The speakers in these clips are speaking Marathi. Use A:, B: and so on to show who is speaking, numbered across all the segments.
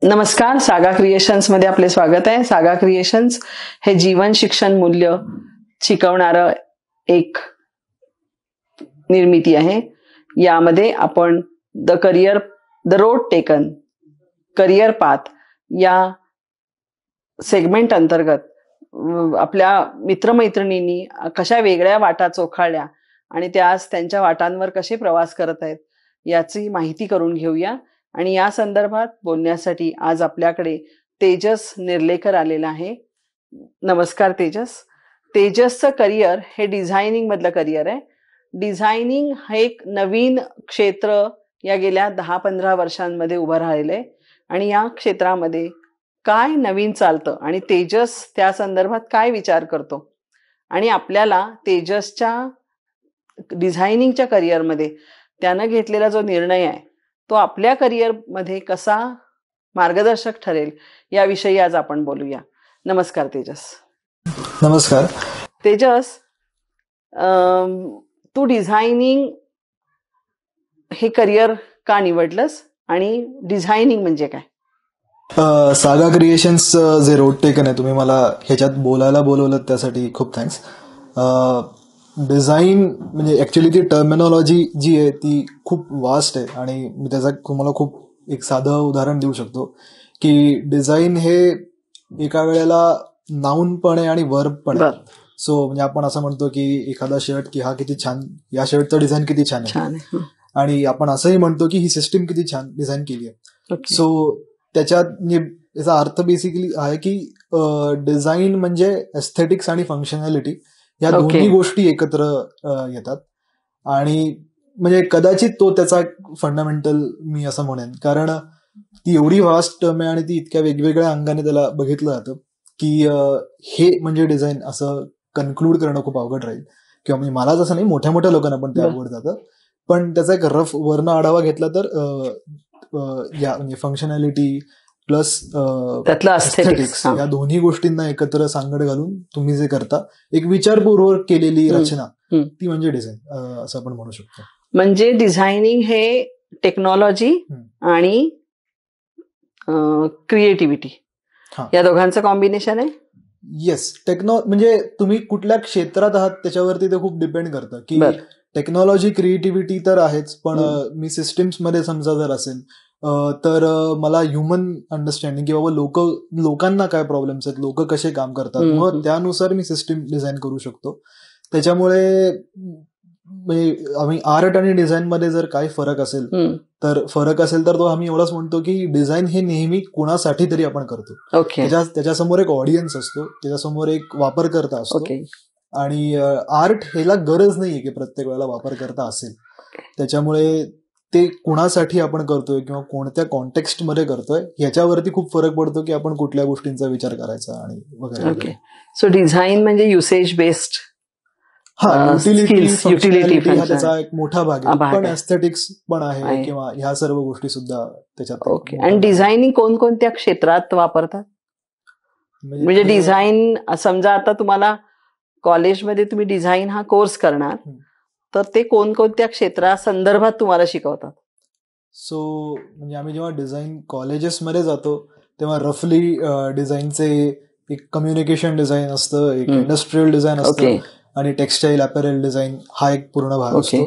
A: नमस्कार, सागा क्रिएशन्स मध्ये आपले स्वागत आहे. सागा क्रिएशन्स हे जीवन शिक्षण मूल्य शिकवणारं एक निर्मिती आहे. यामध्ये आपण the road taken career path या सेगमेंट अंतर्गत आपल्या मित्रमैत्रिणींनी कशा वेगळ्या वाटा चोखाळल्या आणि त्या आज त्यांच्या वाटांवर कसे प्रवास करत आहेत याची माहिती करून घेऊया. आणि या संदर्भात बोलण्यासाठी आज आपल्याकडे तेजस निर्लेकर आलेला आहे. नमस्कार तेजस. तेजसचं करिअर हे डिझायनिंग मधलं करिअर आहे. डिझायनिंग हे एक नवीन क्षेत्र या गेल्या 10-15 वर्षांमध्ये उभं राहिलं आहे आणि या क्षेत्रामध्ये काय नवीन चालतं आणि तेजस त्या संदर्भात काय विचार करतो आणि आपल्याला तेजसच्या डिझायनिंगच्या करिअरमध्ये त्यानं घेतलेला जो निर्णय आहे तो आपल्या करिअरमध्ये कसा मार्गदर्शक ठरेल याविषयी आज आपण बोलूया. नमस्कार तेजस.
B: नमस्कार
A: तेजस, तू डिझायनिंग हे करिअर का निवडलंस आणि डिझायनिंग म्हणजे काय?
B: सागा क्रिएशन्स जे रोड टेकन आहे, तुम्ही मला ह्याच्यात बोलायला बोलवलं त्यासाठी खूप थँक्स. डिझाईन म्हणजे ऍक्च्युली ती टर्मिनॉलॉजी जी आहे ती खूप वास्ट आहे आणि मी त्याचा तुम्हाला खूप एक साधं उदाहरण देऊ शकतो की डिझाईन हे एका वेळेला नाऊन पण आहे आणि वर्ब पण आहे. सो म्हणजे आपण असं म्हणतो की एखादा शर्ट की हा किती छान, या शर्टचं डिझाईन किती छान आहे आणि आपण असंही म्हणतो की ही सिस्टीम किती छान डिझाईन केली आहे. सो त्याच्यात याचा अर्थ बेसिकली आहे की डिझाईन म्हणजे एस्थेटिक्स आणि फंक्शनॅलिटी या दोन्ही गोष्टी एकत्र येतात आणि म्हणजे कदाचित तो त्याचा फंडामेंटल मी असं म्हणेन, कारण ती एवढी व्हास्ट टर्म आहे आणि ती इतक्या वेगवेगळ्या अंगाने त्याला बघितलं जातं की हे म्हणजे डिझाईन असं कन्क्लूड करणं खूप अवघड राहील. किंवा म्हणजे मला जसं नाही, मोठ्या मोठ्या लोकांना पण ते अवघड जातं. पण त्याचा एक रफ वर्ण आढावा घेतला तर या म्हणजे फंक्शनॅलिटी प्लस एस्थेटिक्स या दोन्ही गोष्टींना एकत्र सांगड घालून तुम्ही जे करता एक विचारपूर्वक केलेली रचना ती म्हणजे डिझाईन असं आपण म्हणू शकतो. म्हणजे
A: डिझायनिंग हे टेक्नॉलॉजी आणि क्रिएटिव्हिटी या दोघांचं कॉम्बिनेशन आहे.
B: येस, म्हणजे तुम्ही कुठल्या क्षेत्रात आहात त्याच्यावरती ते खूप डिपेंड करतं की टेक्नॉलॉजी क्रिएटिव्हिटी तर आहेच, पण मी सिस्टीम्स मध्ये समजा जर असेल तर मला ह्युमन अंडरस्टँडिंग किंवा लोकांना काय प्रॉब्लेम्स आहेत, लोक कसे काम करतात, मग त्यानुसार मी सिस्टीम डिझाईन करू शकतो. त्याच्यामुळे आम्ही आर्ट आणि डिझाईन मध्ये जर काही फरक असेल तर तो आम्ही एवढाच म्हणतो की डिझाईन हे नेहमी कोणासाठी तरी आपण करतो. त्याच्यासमोर एक ऑडियन्स असतो, त्याच्यासमोर एक वापरकर्ता असतो आणि आर्ट ह्याला गरज नाहीये की प्रत्येक वेळेला वापरकर्ता असेल. त्याच्यामुळे ते कुणासाठी आपण करतोय किंवा कोणत्या कॉन्टेक्स्ट मध्ये करतोय याच्यावरती खूप फरक पडतो की आपण कुठल्या गोष्टींचा विचार करायचा आणि वगैरे.
A: सो डिझाईन म्हणजे युसेज बेस्ड,
B: युटिलिटी हा त्याचा एक मोठा भाग आहे, पण एस्थेटिक्स पण आहे किंवा ह्या सर्व गोष्टी सुद्धा त्याच्यात.
A: ओके. आणि डिझायनिंग कोणकोणत्या क्षेत्रात वापरतात? म्हणजे डिझाईन समजा आता तुम्हाला कॉलेजमध्ये तुम्ही डिझाईन हा कोर्स करणार तर ते कोणकोणत्या क्षेत्रा संदर्भात तुम्हाला शिकवतात?
B: सो म्हणजे आम्ही जेव्हा डिझाईन कॉलेजेसमध्ये जातो तेव्हा रफली डिझाईनचे एक कम्युनिकेशन डिझाईन असतं, एक इंडस्ट्रियल डिझाईन असतं आणि टेक्स्टाईल अपॅरेल डिझाईन हा एक पूर्ण भाग असतो.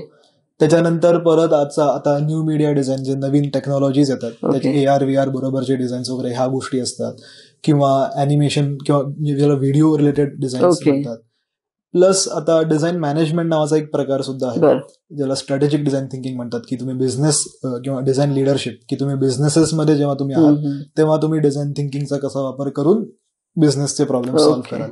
B: त्याच्यानंतर परत आता न्यू मीडिया डिझाईन, जे नवीन टेक्नॉलॉजीज येतात त्याचे AR VR बरोबरचे डिझाईन्स वगैरे ह्या गोष्टी असतात, किंवा अॅनिमेशन किंवा ज्याला व्हिडिओ रिलेटेड डिझाईन्स म्हणतात. प्लस आता डिझाईन मॅनेजमेंट नावाचा एक प्रकार सुद्धा आहे ज्याला स्ट्रॅटेजिक डिझाईन थिंकिंग म्हणतात, की तुम्ही बिझनेस किंवा डिझाईन लिडरशिप, की तुम्ही बिझनेसेसमध्ये जेव्हा तुम्ही आहात तेव्हा तुम्ही डिझाईन थिंकिंगचा कसा वापर करून बिझनेसचे प्रॉब्लेम सॉल्व्ह कराल.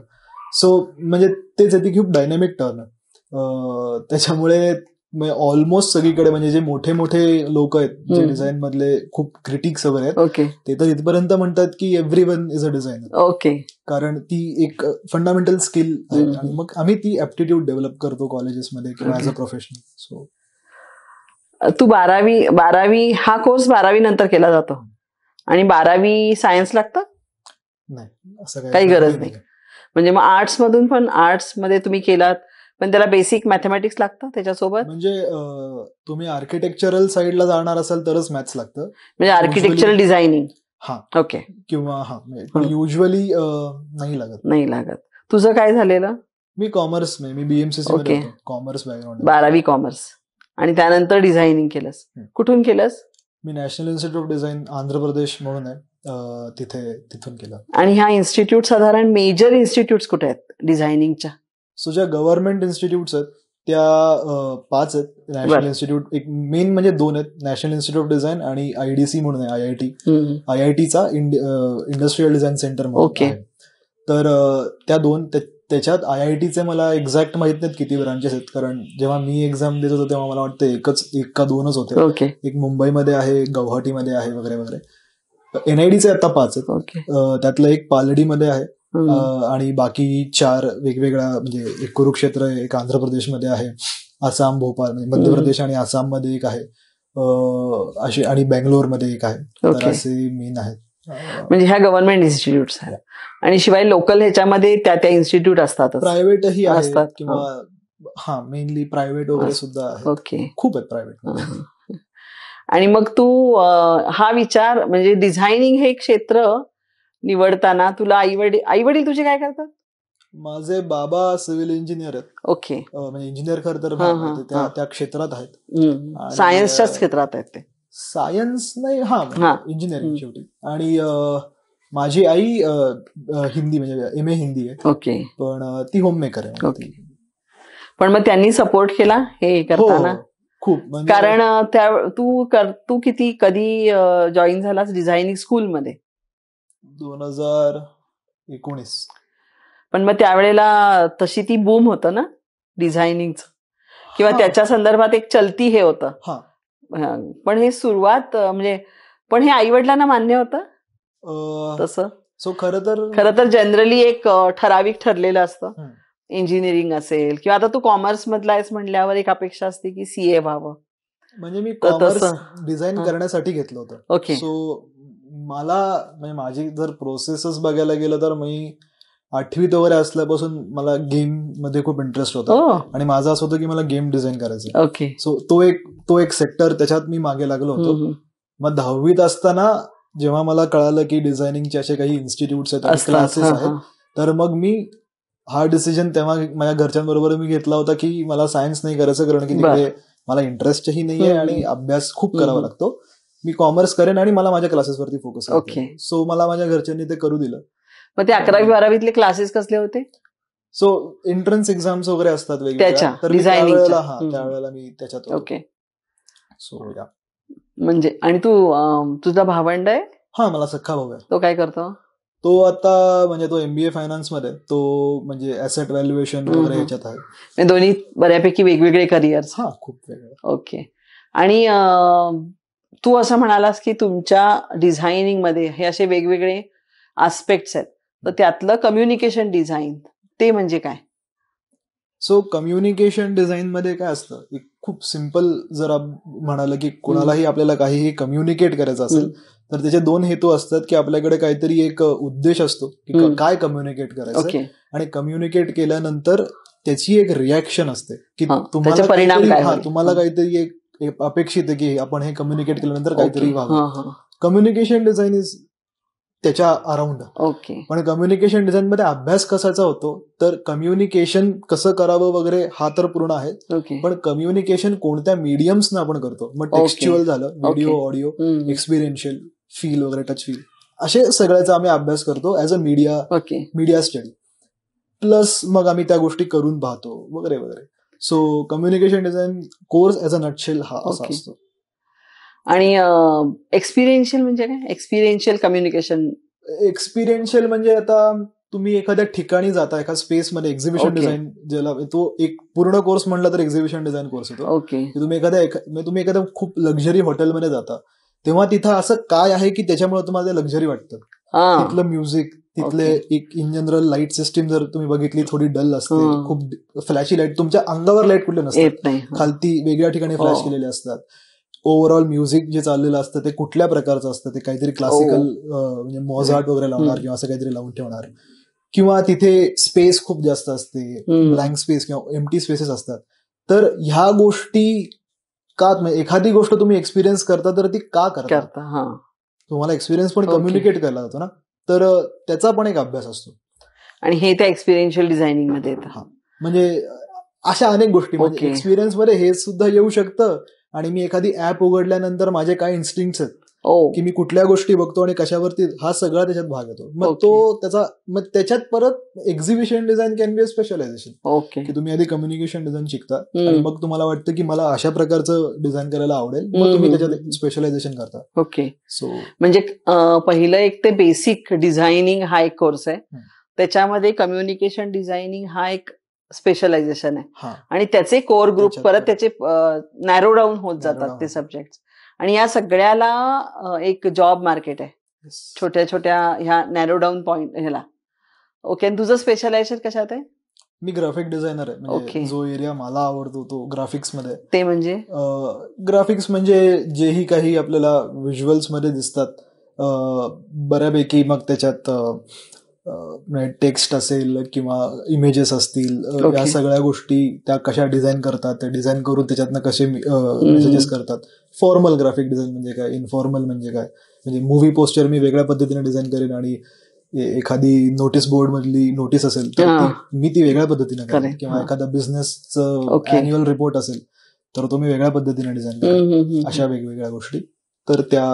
B: सो म्हणजे तेच आहे, ती खूप डायनॅमिक टर्न आहे. त्याच्यामुळे ऑलमोस्ट सगळीकडे म्हणजे जे मोठे मोठे लोक आहेत जे डिझाईन मधले खूप क्रिटिक्स वगैरे आहेत ते तर इथपर्यंत म्हणतात की एव्हरीवन इज अ डिझायनर, कारण ती एक फंडामेंटल स्किल आहे आणि मग आम्ही ती ऍप्टिट्यूड डेव्हलप करतो कॉलेजेसमध्ये किंवा ऍज अ प्रोफेशनल. सो
A: तू 12वी हा कोर्स 12वी नंतर केला जातो आणि 12वी सायन्स लागतं?
B: नाही, असं
A: काही गरज नाही. म्हणजे मग आर्ट्स मधून पण आर्ट्स मध्ये तुम्ही केलात पण त्याला बेसिक मॅथमॅटिक्स लागतं त्याच्यासोबत?
B: म्हणजे तुम्ही आर्किटेक्चरल साईडला जाणार असाल तरच मॅथ्स लागतं,
A: म्हणजे आर्किटेक्चरल डिझायनिंग.
B: हा
A: ओके,
B: किंवा पण युजली नाही लागत.
A: नाही लागत. तुझं काय झालेलं?
B: मी कॉमर्स मी बीएमसीसी मध्ये
A: ओके.
B: होतो, कॉमर्स बॅकग्राऊंड.
A: 12वी कॉमर्स आणि त्यानंतर डिझायनिंग केलंस. कुठून केलंस?
B: मी national institute of design Andhra Pradesh म्हणून आहे, तिथून केलं.
A: आणि ह्या इन्स्टिट्यूट साधारण मेजर इन्स्टिट्यूट कुठे आहेत डिझायनिंगच्या?
B: सो ज्या गव्हर्नमेंट इन्स्टिट्यूट्स आहेत त्या 5 आहेत. नॅशनल इन्स्टिट्यूट एक मेन म्हणजे 2 आहेत, नॅशनल इन्स्टिट्यूट ऑफ डिझाईन आणि IDC म्हणून आहे, IITचा इंडस्ट्रियल डिझाईन सेंटर म्हणून आहे. तर त्या 2 त्याच्यात IITचे मला एक्झॅक्ट माहित नाहीत किती ब्रांचेस आहेत, कारण जेव्हा मी एक्झाम देत होतो तेव्हा मला वाटतं 1 का 2च होते. एक मुंबईमध्ये आहे, गुवाहाटीमध्ये आहे वगैरे वगैरे. NIDचे आता 5 आहेत, त्यातलं एक पालडीमध्ये आहे आणि बाकी 4 वेगवेगळ्या, म्हणजे एक कुरुक्षेत्र आहे, एक आंध्र प्रदेशमध्ये आहे, आसाम भोपाळ म्हणजे मध्य प्रदेश आणि आसाम मध्ये एक आहे, असे, आणि बेंगलोरमध्ये एक आहे. तर असे मेन आहेत.
A: म्हणजे ह्या गव्हर्नमेंट इन्स्टिट्यूट आहेत. आणि शिवाय लोकल ह्याच्यामध्ये त्या इन्स्टिट्यूट असतात,
B: प्रायव्हेटही असतात किंवा मेनली प्रायव्हेट वगैरे सुद्धा आहेत.
A: ओके,
B: खूप आहेत प्रायव्हेट.
A: आणि मग तू हा विचार म्हणजे डिझायनिंग हे क्षेत्र निवडताना तुला आई वडील तुझे काय करतात?
B: माझे बाबा सिव्हिल इंजिनियर आहेत.
A: ओके,
B: म्हणजे इंजिनियर खरं तर त्या क्षेत्रात आहेत,
A: सायन्सच्याच क्षेत्रात आहेत ते.
B: सायन्स नाही, इंजिनिअरिंग शेवटी. आणि माझी आई हिंदी म्हणजे MA हिंदी आहे.
A: ओके,
B: पण ती होममेकर आहे.
A: ओके. पण मग त्यांनी सपोर्ट केला हे करताना?
B: खूप.
A: कारण तू कधी जॉईन झालास डिझायनिंग स्कूलमध्ये?
B: 2019.
A: पण मग त्यावेळेला तशी ती बूम होतं ना डिझायनिंगचं, किंवा त्याच्या संदर्भात एक चलती हे होतं. पण हे सुरुवात म्हणजे, पण हे आई वडिलांना मान्य होतं तसं?
B: सो खरं
A: तर जनरली एक ठराविक ठरलेलं असतं, इंजिनिअरिंग असेल किंवा आता तू कॉमर्स मधला आहेस म्हणल्यावर एक अपेक्षा असते की CA व्हावं.
B: म्हणजे मी कॉमर्स डिझाईन करण्यासाठी घेतलं होतं.
A: ओके.
B: सो मला म्हणजे माझी जर प्रोसेसच बघायला गेलं तर मी 8वीत वगैरे असल्यापासून मला गेम मध्ये खूप इंटरेस्ट होता, आणि माझं असं होतं की मला गेम डिझाईन करायचं.
A: ओके.
B: सो तो एक सेक्टर त्याच्यात मी मागे लागलो होतो. मग 10वीत असताना जेव्हा मला कळालं की डिझायनिंगचे असे काही इन्स्टिट्यूट्स आहेत, क्लासेस आहेत, तर मग मी हा डिसिजन तेव्हा माझ्या घरच्यांबरोबर मी घेतला होता की मला सायन्स नाही करायचं, कारण की तिकडे मला इंटरेस्टही नाहीये आणि अभ्यास खूप करावा लागतो. मी कॉमर्स करेन आणि मला माझ्या क्लासेसवरती फोकस करेन. सो मला माझ्या घरच्यांनी ते करू दिलं.
A: मग ते 11वी 12वीतले क्लासेस कसले होते?
B: सो एंट्रन्स एक्झाम्स वगैरे असतात वेगवेगळ्या, तर त्यावेळेला मी त्याच्यात.
A: ओके.
B: सो या
A: म्हणजे, आणि तुझा भावंड आहे?
B: मला सख्खा भाऊ आहे.
A: तो काय करतो?
B: तो आता म्हणजे तो MBA फायनान्स मध्ये, तो म्हणजे ऍसेट व्हॅल्युएशन वगैरे ह्याच्यात आहे.
A: दोन्ही बऱ्यापैकी वेगवेगळे करिअर्स.
B: खूप वेगळे.
A: ओके. आणि तू असं म्हणालास की तुमच्या डिझायनिंग मध्ये हे असे वेगवेगळे आस्पेक्ट्स आहेत, तर त्यातलं कम्युनिकेशन डिझाईन ते म्हणजे काय?
B: सो कम्युनिकेशन डिझाईन मध्ये काय असतं, खूप सिम्पल जर म्हणाल की कोणालाही आपल्याला काहीही कम्युनिकेट करायचं असेल तर त्याचे 2 हेतू असतात, की आपल्याकडे काहीतरी एक उद्देश असतो की काय कम्युनिकेट करायचं, आणि कम्युनिकेट केल्यानंतर त्याची एक रिॲक्शन असते की तुम्हाला काहीतरी एक अपेक्षित आहे की आपण हे कम्युनिकेट केल्यानंतर काहीतरी व्हावं. कम्युनिकेशन डिझाईन इज त्याच्या अराउंड.
A: ओके.
B: पण कम्युनिकेशन डिझाईन मध्ये अभ्यास कसाचा होतो, तर कम्युनिकेशन कसं करावं वगैरे हा तर पूर्ण आहे, पण कम्युनिकेशन कोणत्या मीडियम्सनं आपण करतो. मग टेक्स्च्युअल झालं, व्हिडिओ, ऑडिओ, एक्सपिरियन्शियल, फील वगैरे, टच फील, असे सगळ्याचा आम्ही अभ्यास करतो as a media study. Plus मग आम्ही त्या गोष्टी करून पाहतो वगैरे वगैरे. So communication design course as a nutshell हा असा असतो.
A: आणि एक्सपिरियन्शियल म्हणजे काय? Experiential communication.
B: एक्सपिरियन्शियल म्हणजे आता तुम्ही एखाद्या ठिकाणी जाता, एखाद्या स्पेसमध्ये, एक्झिबिशन डिझाईन ज्याला, तो एक पूर्ण कोर्स म्हणला तर एक्झिबिशन डिझाईन कोर्स होतो.
A: ओके.
B: तुम्ही एखाद्या खूप लक्झरी हॉटेलमध्ये जाता, तेव्हा तिथं असं काय आहे की त्याच्यामुळे तुम्हाला ते लक्झरी वाटतं. तिथलं म्युझिक, तिथले एक इन जनरल लाईट सिस्टीम जर तुम्ही बघितली थोडी डल असते, खूप फ्लॅशी लाईट, तुमच्या अंगावर लाईट कुठले नसतात, खालती वेगळ्या ठिकाणी फ्लॅश केलेले असतात. ओव्हरऑल म्युझिक जे चाललेलं असतं ते कुठल्या प्रकारचं असतं, ते काहीतरी क्लासिकल म्हणजे मोझार्ट वगैरे लावणार किंवा असं काहीतरी लावून ठेवणार, किंवा तिथे स्पेस खूप जास्त असते, ब्लँक स्पेस किंवा एम्प्टी स्पेसेस असतात. तर ह्या गोष्टी का, एखादी गोष्ट तुम्ही एक्सपिरियन्स करता तर ती का करता, तुम्हाला एक्सपिरियन्स पण
A: Okay.
B: कम्युनिकेट करायला जातो ना, तर त्याचा पण एक अभ्यास असतो.
A: आणि हे त्या एक्सपिरियन्शियल डिझायनिंग मध्ये येतं.
B: हा, म्हणजे अशा अनेक गोष्टी, म्हणजे
A: Okay.
B: एक्सपिरियन्स मध्ये हे सुद्धा येऊ शकतं. आणि मी एखादी ऍप उघडल्यानंतर माझे काय इन्स्टिंक्ट्स आहेत
A: ओ
B: की मी कुठल्या गोष्टी बघतो आणि कशावरती, हा सगळा त्याच्यात भाग येतो. मग
A: Okay.
B: तो त्याचा, मग त्याच्यात परत exhibition design can be a specialization,
A: okay.
B: की तुम्ही आधी कम्युनिकेशन डिझाईन शिकता आणि मग तुम्हाला वाटतं की मला अशा प्रकारचं डिझाईन करायला आवडेल, मग तुम्ही त्याच्यात स्पेशलायझेशन करता.
A: ओके.
B: सो
A: म्हणजे पहिलं एक ते बेसिक डिझायनिंग हा एक कोर्स आहे,
B: हम्म.
A: त्याच्यामध्ये कम्युनिकेशन डिझायनिंग हा एक स्पेशलायझेशन आहे
B: हा,
A: आणि त्याचे कोर ग्रुप
B: त्याच्यात
A: परत
B: परत
A: त्याचे नॅरो डाऊन होत
B: narrow
A: जातात
B: down
A: ते
B: होतं.
A: सब्जेक्ट. आणि या सगळ्याला एक जॉब मार्केट आहे
B: Yes.
A: छोट्या छोट्या ह्या नॅरो डाऊन पॉइंट ह्याला. ओके. आणि तुझं स्पेशलायझेशन कशात आहे?
B: मी ग्राफिक डिझायनर आहे. म्हणजे
A: Okay.
B: जो एरिया मला आवडतो तो ग्राफिक्स मध्ये.
A: ते म्हणजे
B: ग्राफिक्स म्हणजे जेही काही आपल्याला व्हिज्युअल्स मध्ये दिसतात, बऱ्यापैकी मग त्याच्यात टेक्स्ट असेल किंवा इमेजेस असतील, या
A: Okay.
B: सगळ्या गोष्टी त्या कशा डिझाईन करतात, त्या डिझाईन करून त्याच्यातनं कसे मेसेजेस करतात. फॉर्मल ग्राफिक डिझाईन म्हणजे काय, इनफॉर्मल म्हणजे काय, म्हणजे मूव्ही पोस्टर मी वेगळ्या पद्धतीने डिझाईन करेन आणि एखादी नोटीस बोर्ड मधली नोटीस असेल तर
A: हा.
B: मी ती वेगळ्या पद्धतीने करेन,
A: Correct.
B: किंवा
A: हा.
B: एखादा बिझनेसचं
A: Okay.
B: अॅन्युअल रिपोर्ट असेल तर तो मी वेगळ्या पद्धतीने डिझाईन करेन. अशा वेगवेगळ्या गोष्टी. तर त्या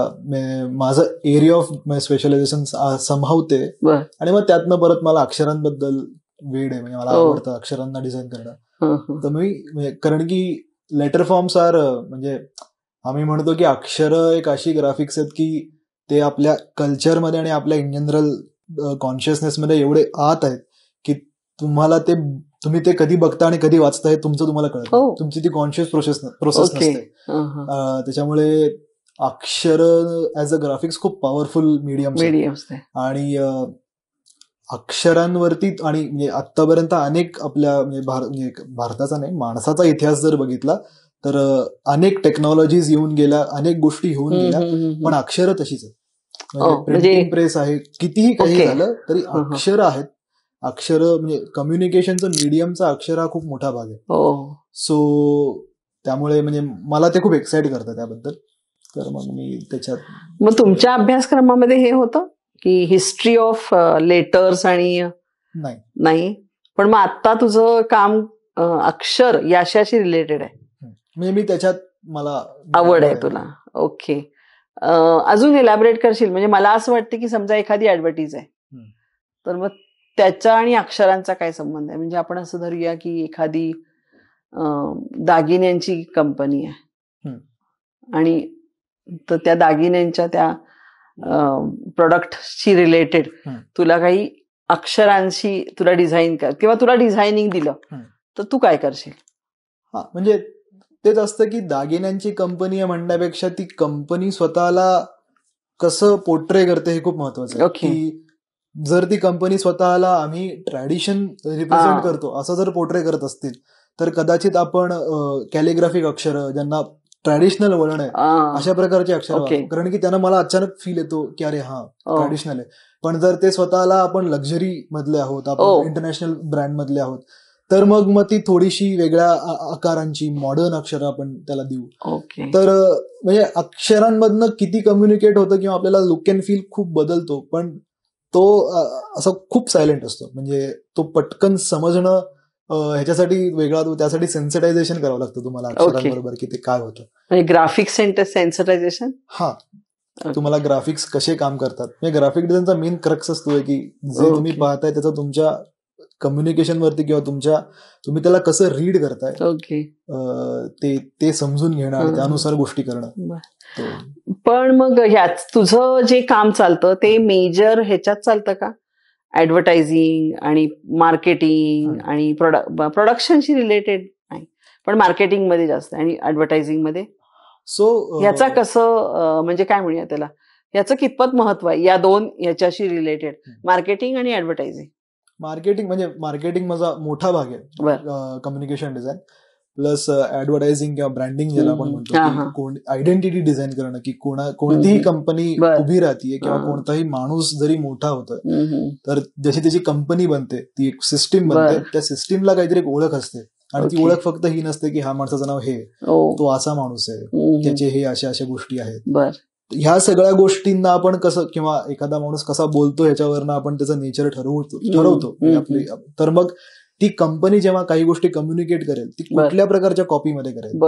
B: माझं एरिया ऑफ स्पेशलायझेशन संभावते.
A: बर.
B: आणि मग त्यातनं परत मला अक्षरांबद्दल वेड आहे, म्हणजे मला
A: Oh.
B: आवडतं अक्षरांना डिझाईन करणं.
A: हं.
B: तर मी कारण की लेटर फॉर्म्स आर, म्हणजे आम्ही म्हणतो की अक्षर एक अशी ग्राफिक्स आहेत की ते आपल्या कल्चरमध्ये आणि आपल्या इन जनरल कॉन्शियसनेसमध्ये एवढे आत आहेत की तुम्ही ते कधी बघता आणि कधी वाचता हे तुमचं तुम्हाला कळतं.
A: Oh.
B: तुमची ती कॉन्शियस प्रोसेस
A: ओके.
B: नसते. त्याच्यामुळे अक्षर ऍज अ ग्राफिक्स खूप पॉवरफुल मीडियम
A: मीडियम.
B: आणि अक्षरांवरती, आणि म्हणजे आतापर्यंत अनेक आपल्या म्हणजे भारताचा नाही, माणसाचा इतिहास जर बघितला तर अनेक टेक्नॉलॉजीज येऊन गेल्या, अनेक गोष्टी होऊन गेल्या, पण अक्षरं तशीच आहेत. म्हणजे प्रिंटिंग प्रेस आहे, कितीही काही
A: Okay.
B: झालं तरी अक्षर आहेत. अक्षर म्हणजे कम्युनिकेशनचं मीडियमचा अक्षर हा खूप मोठा भाग आहे.
A: हो.
B: सो त्यामुळे म्हणजे मला ते खूप एक्साइट करतं त्याबद्दल. तर मग मी त्याच्यात.
A: मग तुमच्या अभ्यासक्रमामध्ये हे होतं की हिस्ट्री ऑफ लेटर्स आणि नाही, पण मग आता तुझं काम अक्षर याच्याशी रिलेटेड आहे,
B: म्हणजे मी त्याच्यात मला
A: आवड आहे तुला. ओके. अजून इलॅबोरेट करशील? म्हणजे मला असं वाटतं की समजा एखादी ऍडव्हर्टीज आहे, तर मग त्याचा आणि अक्षरांचा काय संबंध आहे? म्हणजे आपण असं धरूया की एखादी दागिन्यांची कंपनी आहे आणि तर त्या दागिन्यांच्या त्या प्रोडक्टशी रिलेटेड तुला काही अक्षरांशी तुला डिझाईन कर किंवा तुला डिझायनिंग दिलं तर तू काय करशील?
B: हा, म्हणजे तेच असतं की दागिन्यांची कंपनी म्हणण्यापेक्षा ती कंपनी स्वतःला कसं पोर्ट्रे करते हे खूप महत्वाचं आहे. की जर ती कंपनी स्वतःला आम्ही ट्रॅडिशन रिप्रेझेंट करतो असं जर पोर्ट्रे करत असतील तर कदाचित आपण कॅलिग्राफिक अक्षर, ज्यांना ट्रॅडिशनल वळण आहे, अशा प्रकारचे अक्षर वापरतो. कारण की त्यांना मला अचानक फील येतो की अरे हा ट्रॅडिशनल आहे. पण जर ते स्वतःला आपण लक्झरी मधले आहोत, आपण इंटरनॅशनल ब्रँड मधले आहोत, तर मग ती थोडीशी वेगळ्या आकारांची मॉडर्न अक्षर आपण त्याला देऊ. तर म्हणजे अक्षरांमधनं किती कम्युनिकेट होतं किंवा आपल्याला लुक अँड फील खूप बदलतो, पण तो असं खूप सायलेंट असतो. म्हणजे तो पटकन समजणं ह्याच्यासाठी वेगळा, त्यासाठी सेन्सिटायझेशन करावं लागतं तुम्हाला अक्षरांबरोबर की ते काय होतं.
A: म्हणजे ग्राफिक सेन्सिटायझेशन.
B: हा, तुम्हाला ग्राफिक्स कसे काम करतात. म्हणजे ग्राफिक डिझाईनचा मेन क्रक्स असतो की जे तुम्ही पाहताय त्याचा तुमच्या कम्युनिकेशन वरती किंवा तुम्ही त्याला कसं रीड करताय ते समजून घेणं आणि त्यानुसार गोष्टी करणं.
A: पण मग ह्याच तुझं जे काम चालतं ते मेजर ह्याच्यात चालतं का? ऍडव्हर्टायझिंग आणि मार्केटिंग आणि प्रोडक्शनशी रिलेटेड नाही, पण मार्केटिंग मध्ये जास्त आणि ऍडव्हर्टायझिंग मध्ये. सो ह्याचा कसं म्हणजे काय म्हणूया त्याला, ह्याचं कितपत महत्व आहे या दोन ह्याच्याशी रिलेटेड, मार्केटिंग आणि ऍडव्हर्टायझिंग?
B: मार्केटिंग माझा मोठा भाग आहे, कम्युनिकेशन डिझाईन प्लस ऍडव्हर्टायझिंग किंवा ब्रँडिंग ज्याला आपण म्हणतो, की आयडेंटिटी डिझाईन करणं, की कोणतीही कंपनी उभी राहतीये किंवा कोणताही माणूस जरी मोठा होतोय तर जशी त्याची कंपनी बनते, ती एक सिस्टीम बनते, त्या सिस्टीमला काहीतरी एक ओळख असते आणि ती ओळख फक्त ही नसते की हा माणसाचं नाव हे, तो असा माणूस आहे, त्याचे हे अशा अशा गोष्टी आहेत. ह्या सगळ्या गोष्टींना आपण कसं, किंवा एखादा माणूस कसा बोलतो ह्याच्यावरनं आपण त्याचं नेचर ठरवतो म्हणजे आपली. तर मग ती कंपनी जेव्हा काही गोष्टी कम्युनिकेट करेल ती कुठल्या प्रकारच्या कॉपीमध्ये करेल,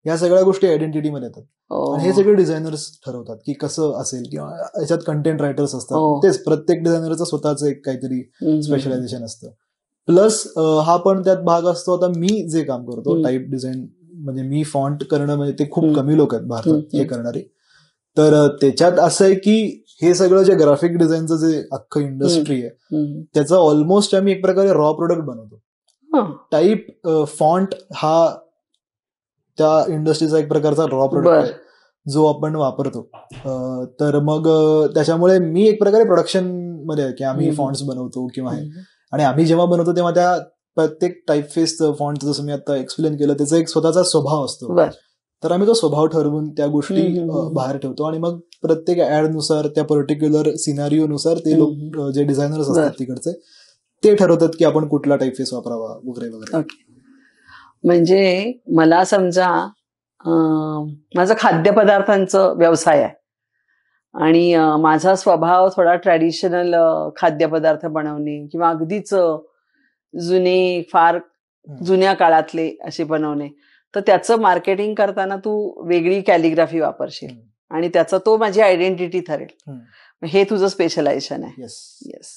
B: या सगळ्या गोष्टी आयडेंटिटीमध्ये येतात. आणि हे सगळे डिझायनर्स ठरवतात की कसं असेल, किंवा याच्यात कंटेंट रायटर्स असतात. तेच प्रत्येक डिझायनरचं स्वतःचं एक काहीतरी स्पेशलायझेशन असतं. प्लस हा पण त्यात भाग असतो. आता मी जे काम करतो टाईप डिझाईन, म्हणजे मी फॉन्ट करणं, म्हणजे ते खूप कमी लोक आहेत भारतात हे करणारे. तर त्याच्यात असं आहे की हे सगळं जे ग्राफिक डिझाईनचं जे अख्खं इंडस्ट्री आहे त्याचा ऑलमोस्ट आम्ही एक प्रकारे रॉ प्रोडक्ट बनवतो. टाईप फॉन्ट हा त्या इंडस्ट्रीचा एक प्रकारचा रॉ प्रोडक्ट आहे जो आपण वापरतो. तर मग त्याच्यामुळे मी एक प्रकारे प्रोडक्शन मध्ये आहे की आम्ही फॉन्ट्स बनवतो किंवा हे. आणि आम्ही जेव्हा बनवतो तेव्हा त्या प्रत्येक टाईपफेसचं फॉन्ट, जसं मी आता एक्सप्लेन केलं, त्याचा एक स्वतःचा स्वभाव असतो. तर आम्ही तो स्वभाव ठरवून त्या गोष्टी बाहेर ठेवतो. आणि मग प्रत्येक ऍड नुसार, त्या पर्टिक्युलर सिनारिओ नुसार ते लोक जे डिझायनर्स असतात तिकडचे, ते ठरवतात की आपण कुठला टाईपफेस वापरावा वगैरे वगैरे.
A: म्हणजे मला समजा माझा खाद्यपदार्थांचा व्यवसाय आहे आणि माझा स्वभाव थोडा ट्रॅडिशनल खाद्यपदार्थ बनवणे किंवा अगदीच जुने, फार जुन्या काळातले असे बनवणे, तर त्याचं मार्केटिंग करताना तू वेगळी कॅलिग्राफी वापरशील आणि त्याचा तो माझी आयडेंटिटी ठरेल. हे तुझं स्पेशलायझेशन आहे. येस.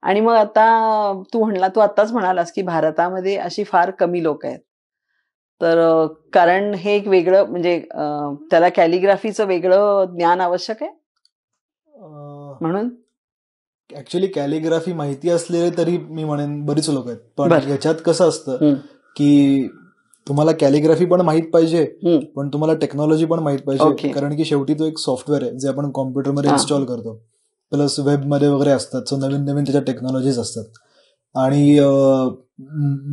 A: आणि मग आता तू आत्ताच म्हणालास की भारतामध्ये अशी फार कमी लोक आहेत. तर कारण हे एक वेगळं, म्हणजे त्याला कॅलिग्राफीचं वेगळं ज्ञान आवश्यक आहे म्हणून.
B: ऍक्च्युली कॅलिग्राफी माहिती असलेले तरी मी म्हणेन बरीच लोक आहेत. पण याच्यात कसं असतं की तुम्हाला कॅलिग्राफी पण माहित पाहिजे, पण तुम्हाला टेक्नॉलॉजी पण माहित पाहिजे. कारण की शेवटी तो एक सॉफ्टवेअर आहे जे आपण कॉम्प्युटरमध्ये इन्स्टॉल करतो, प्लस वेबमध्ये वगैरे असतात. सो नवीन नवीन त्याच्या टेक्नॉलॉजीज असतात. आणि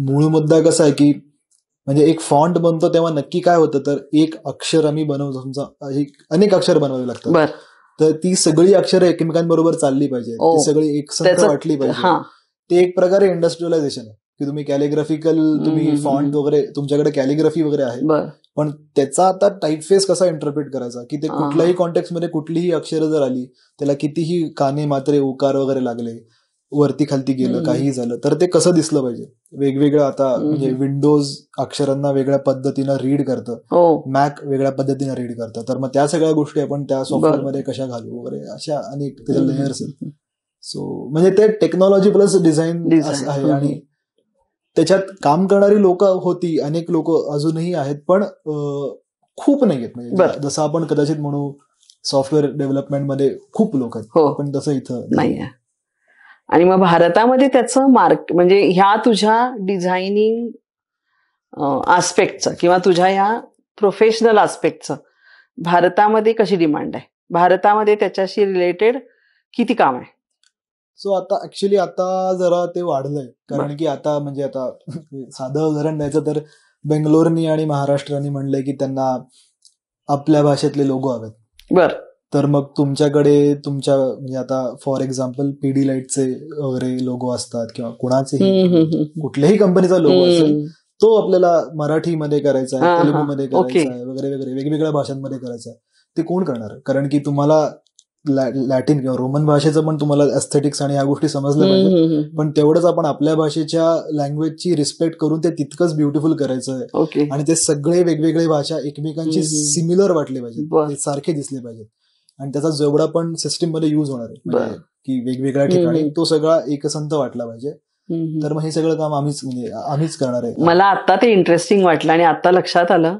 B: मूळ मुद्दा कसा आहे की म्हणजे एक फॉन्ट बनतो तेव्हा नक्की काय होतं, तर एक अक्षर आम्ही बनवतो, समजा अनेक अक्षर बनवावी लागतात. तर ती सगळी अक्षरं एकमेकांबरोबर चालली पाहिजे, ती सगळी एकसंध वाटली पाहिजे. ते एक प्रकारे इंडस्ट्रियलायझेशन आहे की तुम्ही कॅलिग्राफिकल, तुम्ही फॉन्ट वगैरे, तुमच्याकडे कॅलिग्राफी वगैरे आहे, पण त्याचा आता टाईपफेस कसा इंटरप्रेट करायचा, की ते कुठल्याही कॉन्टेक्स्ट मध्ये कुठलीही अक्षरं जर आली, त्याला कितीही काने, मात्रे, उकार वगैरे लागले, वरती खालती गेलं, काहीही झालं, तर ते कसं दिसलं पाहिजे. वेगवेगळं आता म्हणजे विंडोज अक्षरांना वेगळ्या पद्धतीनं रीड करतं, मॅक वेगळ्या पद्धतीनं रीड करतं. तर मग त्या सगळ्या गोष्टी आपण त्या सॉफ्टवेअरमध्ये कशा घालू वगैरे, अशा अनेक त्याच्या लेयर्स आहेत. सो म्हणजे ते टेक्नॉलॉजी प्लस डिझाईन आहे. आणि त्याच्यात काम करणारी लोक होती, अनेक लोक अजूनही आहेत, पण खूप नाही आहेत. म्हणजे जसं आपण कदाचित म्हणू सॉफ्टवेअर डेव्हलपमेंटमध्ये खूप लोक आहेत, पण तसं इथं नाही.
A: आणि मग भारतामध्ये त्याचं म्हणजे ह्या तुझ्या डिझायनिंग आस्पेक्टचं किंवा तुझ्या ह्या प्रोफेशनल आस्पेक्टचं भारतामध्ये कशी डिमांड आहे? भारतामध्ये त्याच्याशी रिलेटेड किती काम आहे?
B: सो आता ऍक्च्युली आता जरा ते वाढलंय. कारण की आता म्हणजे आता साधं उदाहरण द्यायचं तर बेंगलोरनी आणि महाराष्ट्राने म्हणलंय की त्यांना आपल्या भाषेतले लोगो हवेत. तर मग तुमच्याकडे तुमच्या म्हणजे आता फॉर एक्झाम्पल पीडीलाइटचे वगैरे लोगो असतात किंवा कुणाचेही कुठल्याही कंपनीचा लोगो असेल, तो आपल्याला मराठीमध्ये करायचा आहे, तेलुगूमध्ये करायचा आहे, वगैरे वगैरे वेगवेगळ्या भाषांमध्ये करायचा आहे. ते कोण करणार? कारण की तुम्हाला लॅटिन किंवा रोमन भाषेचं पण तुम्हाला एस्थेटिक्स आणि ह्या गोष्टी समजल्या पाहिजे, पण तेवढंच आपण आपल्या भाषेच्या लँग्वेजची रिस्पेक्ट करून ते तितकंच ब्युटिफुल करायचं आहे. आणि ते सगळे वेगवेगळे भाषा एकमेकांची सिमिलर वाटले पाहिजेत, ते सारखे दिसले पाहिजेत. आणि त्याचा जेवढा पण सिस्टीम मध्ये युज होणार आहे म्हणजे की वेगवेगळ्या ठिकाणी तो सगळा एकसंध वाटला पाहिजे. तर मग हे सगळं काम आम्हीच करणार आहे.
A: मला आता ते इंटरेस्टिंग वाटलं आणि आता लक्षात आलं,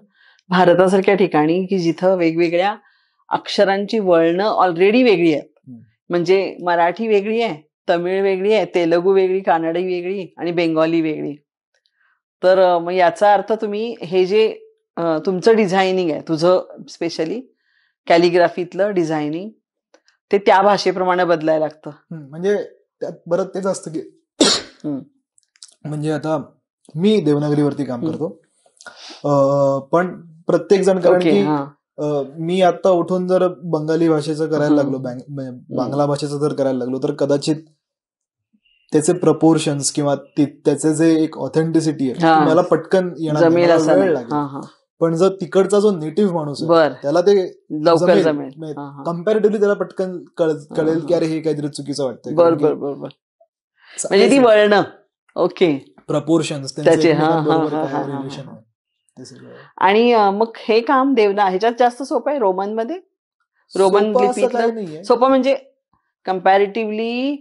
A: भारतासारख्या ठिकाणी की जिथं वेगवेगळ्या अक्षरांची वळणं ऑलरेडी वेगळी आहेत. म्हणजे मराठी वेगळी आहे, तमिळ वेगळी आहे, तेलुगू वेगळी, कानडी वेगळी आणि बेंगॉली वेगळी. तर मग याचा अर्थ तुम्ही हे जे तुमचं डिझायनिंग आहे, तुझं स्पेशली कॅलिग्राफीतलं डिझायनिंग, ते त्या भाषेप्रमाणे बदलायला लागतं.
B: म्हणजे त्यात बरं तेच असतं की म्हणजे आता मी देवनागरीवरती काम करतो, पण प्रत्येक जण, कारण की मी आता उठून जर बंगाली भाषेचं करायला लागलो, बांगला भाषेचं जर करायला लागलो, तर कदाचित त्याचे प्रपोर्शन्स किंवा त्याचे जे एक ऑथेंटिसिटी आहे मला पटकन येणार, वेळ लागेल. पण जर तिकडचा जो नेटिव्ह माणूस आहे
A: बर
B: त्याला ते
A: लवकर जमेल.
B: कम्पॅरेटिव्हली त्याला पटकन कळेल की अरे हे काहीतरी चुकीचं वाटतंय.
A: बर बर बर बर म्हणजे ती वळणं ओके
B: प्रपोर्शन्स
A: त्याचे
B: रिलेशन आहे ते सगळं.
A: आणि मग हे काम ह्याच्यात जास्त सोपं आहे रोमनमध्ये. रोमन लिपीतलं सोपं म्हणजे कम्पॅरेटिव्हली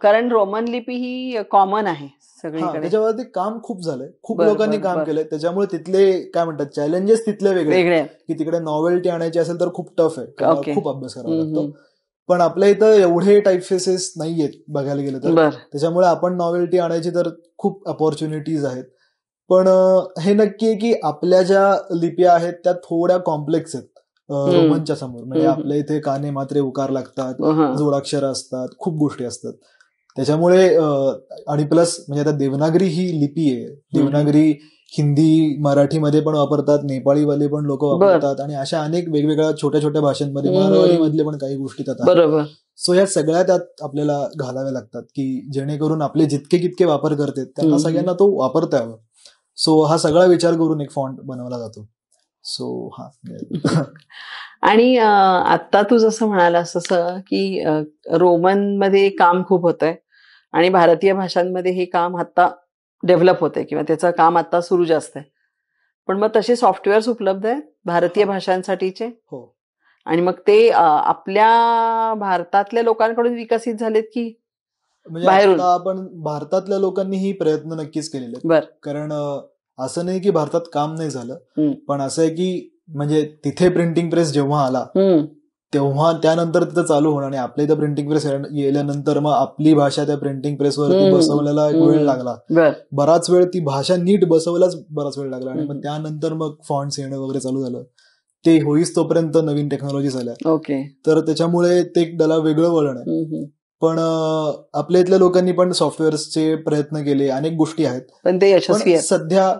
A: कारण रोमन लिपी ही कॉमन आहे सगळीकडे.
B: त्याच्यावरती काम खूप झालंय, खूप लोकांनी काम केलंय. त्याच्यामुळे तिथले काय म्हणतात चॅलेंजेस तिथले वेगळे की तिकडे नॉवेल्टी आणायची असेल तर खूप टफ आहे, खूप अभ्यास करावा लागतो. पण आपल्या इथं एवढे टाईपफेसेस नाहीयेत बघायला गेलं तर, त्याच्यामुळे आपण नॉवेल्टी आणायची तर खूप अपॉर्च्युनिटीज आहेत. पण हे नक्की आहे की आपल्या ज्या लिप्या आहेत त्या थोड्या कॉम्प्लेक्स आहेत रोमनच्या समोर. म्हणजे आपल्या इथे काने मात्रे उकार लागतात, जोडाक्षर असतात, खूप गोष्टी असतात. त्याच्यामुळे आणि प्लस म्हणजे आता देवनागरी ही लिपी आहे. देवनागरी हिंदी मराठीमध्ये पण वापरतात, नेपाळीवाले पण लोक वापरतात आणि अशा अनेक वेगवेगळ्या छोट्या छोट्या भाषांमध्ये मारवाडी मधले पण काही गोष्टी त्यात आहेत. सो ह्या सगळ्या त्यात आपल्याला घालाव्या लागतात की जेणेकरून आपले जितके कितके वापर करतात त्यांना सगळ्यांना तो वापरता यावा. सो हा सगळा विचार करून एक फॉन्ट बनवला जातो. सो
A: आणि आता तू जसं म्हणालास तसं की रोमन मध्ये काम खूप होत आहे आणि भारतीय भाषांमध्ये हे काम आता डेव्हलप होत आहे किंवा त्याचं काम आता सुरू जास्त आहे. पण मग तसे सॉफ्टवेअर्स उपलब्ध आहेत भारतीय भाषांसाठीचे.
B: हो.
A: आणि मग ते आपल्या भारतातल्या लोकांकडून विकसित झालेत की
B: म्हणजे आता आपण भारतातल्या लोकांनीही प्रयत्न नक्कीच केलेले आहेत. कारण असं नाही की भारतात काम नाही झालं, पण असं आहे की म्हणजे तिथे प्रिंटिंग प्रेस जेव्हा आला तेव्हा त्यानंतर तिथं चालू होणं आणि आपल्या इथं प्रिंटिंग प्रेस गेल्यानंतर मग आपली भाषा त्या प्रिंटिंग प्रेसवरती बसवण्याला एक वेळ लागला. बराच वेळ ती भाषा नीट बसवायलाच बराच वेळ लागला. आणि मग त्यानंतर मग फॉन्ट्स येणं वगैरे चालू झालं. ते होईस तोपर्यंत नवीन टेक्नॉलॉजीज आल्या. तर त्याच्यामुळे ते त्याला वेगळं वळण आहे. पण आपल्या इथल्या लोकांनी पण सॉफ्टवेअर्सचे प्रयत्न केले, अनेक गोष्टी आहेत,
A: पण ते यशस्वी आहेत.
B: सध्या